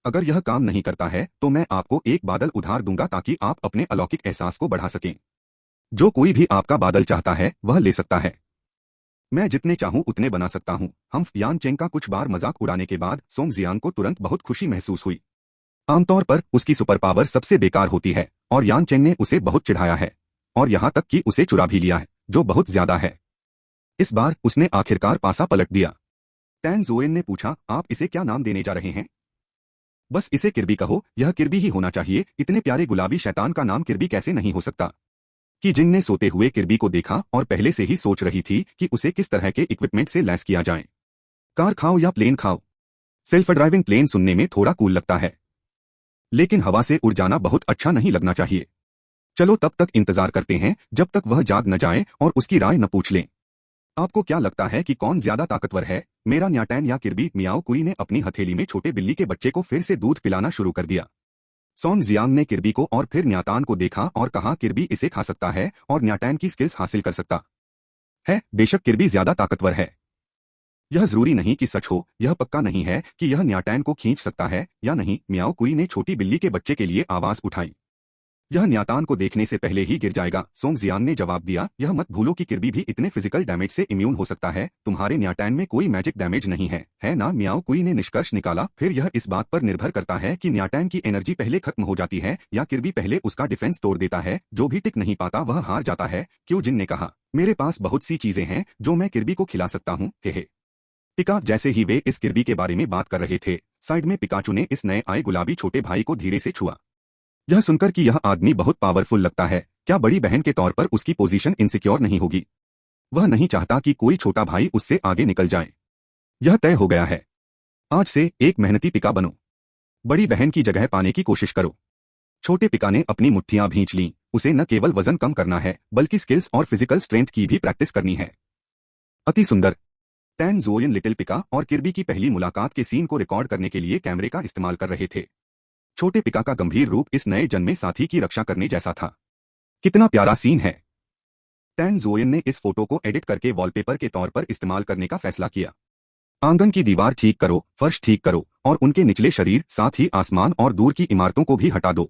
अगर यह काम नहीं करता है तो मैं आपको एक बादल उधार दूंगा ताकि आप अपने अलौकिक एहसास को बढ़ा सकें। जो कोई भी आपका बादल चाहता है वह ले सकता है। मैं जितने चाहूं उतने बना सकता हूं। हम यान चेंग का कुछ बार मजाक उड़ाने के बाद सोंग जियांग को तुरंत बहुत खुशी महसूस हुई। आमतौर पर उसकी सुपर पावर सबसे बेकार होती है और यान चेंग ने उसे बहुत चिढ़ाया है और यहां तक कि उसे चुरा भी लिया है, जो बहुत ज्यादा है। इस बार उसने आखिरकार पासा पलट दिया। टैन ज़ोएन ने पूछा, आप इसे क्या नाम देने जा रहे हैं? बस इसे किर्बी कहो। यह किर्बी ही होना चाहिए। इतने प्यारे गुलाबी शैतान का नाम किर्बी कैसे नहीं हो सकता? कि जिन ने सोते हुए किर्बी को देखा और पहले से ही सोच रही थी कि उसे किस तरह के इक्विपमेंट से लैस किया जाए। कार खाओ या प्लेन खाओ? सेल्फ ड्राइविंग प्लेन सुनने में थोड़ा कूल लगता है, लेकिन हवा से उड़ जाना बहुत अच्छा नहीं लगना चाहिए। चलो तब तक इंतजार करते हैं जब तक वह जाग न जाए और उसकी राय न पूछ लें। आपको क्या लगता है कि कौन ज्यादा ताकतवर है, मेरा न्याटैन या किर्बी? मियाओ कुई ने अपनी हथेली में छोटे बिल्ली के बच्चे को फिर से दूध पिलाना शुरू कर दिया। सोंग जियांग ने किर्बी को और फिर न्यातान को देखा और कहा, किर्बी इसे खा सकता है और न्याटैन की स्किल्स हासिल कर सकता है। बेशक किर्बी ज्यादा ताकतवर है। यह जरूरी नहीं कि सच हो। यह पक्का नहीं है कि यह न्याटैन को खींच सकता है या नहीं। मियाओ कुई ने छोटी बिल्ली के बच्चे के लिए आवाज उठाई। यह न्यातान को देखने से पहले ही गिर जाएगा। सोंग जियांग ने जवाब दिया, यह मत भूलो कि किर्बी भी इतने फिजिकल डैमेज से इम्यून हो सकता है। तुम्हारे न्याटैन में कोई मैजिक डैमेज नहीं है ना? मियाओ कुई ने निष्कर्ष निकाला। फिर यह इस बात पर निर्भर करता है कि न्याटैन की एनर्जी पहले खत्म हो जाती है या किर्बी पहले उसका डिफेंस तोड़ देता है। जो भी टिक नहीं पाता वह हार जाता है। क्यों जिन ने कहा, मेरे पास बहुत सी चीजें हैं जो मैं किर्बी को खिला सकता हूँ। हे पिका। जैसे ही वे इस किर्बी के बारे में बात कर रहे थे, साइड में पिकाचू ने इस नए आए गुलाबी छोटे भाई को धीरे से छुआ। यह सुनकर कि यह आदमी बहुत पावरफुल लगता है, क्या बड़ी बहन के तौर पर उसकी पोजीशन इनसिक्योर नहीं होगी? वह नहीं चाहता कि कोई छोटा भाई उससे आगे निकल जाए। यह तय हो गया है। आज से एक मेहनती पिका बनो। बड़ी बहन की जगह पाने की कोशिश करो। छोटे पिका ने अपनी मुट्ठियां भींच लीं। उसे न केवल वजन कम करना है बल्कि स्किल्स और फिजिकल स्ट्रेंथ की भी प्रैक्टिस करनी है। अति सुंदर। टैन ज़ोयन लिटिल पिका और किर्बी की पहली मुलाकात के सीन को रिकॉर्ड करने के लिए कैमरे का इस्तेमाल कर रहे थे। छोटे पिका का गंभीर रूप इस नए जन्मे साथी की रक्षा करने जैसा था। कितना प्यारा सीन है। टैन ज़ोयन ने इस फोटो को एडिट करके वॉलपेपर के तौर पर इस्तेमाल करने का फैसला किया। आंगन की दीवार ठीक करो, फर्श ठीक करो और उनके निचले शरीर, साथ ही आसमान और दूर की इमारतों को भी हटा दो।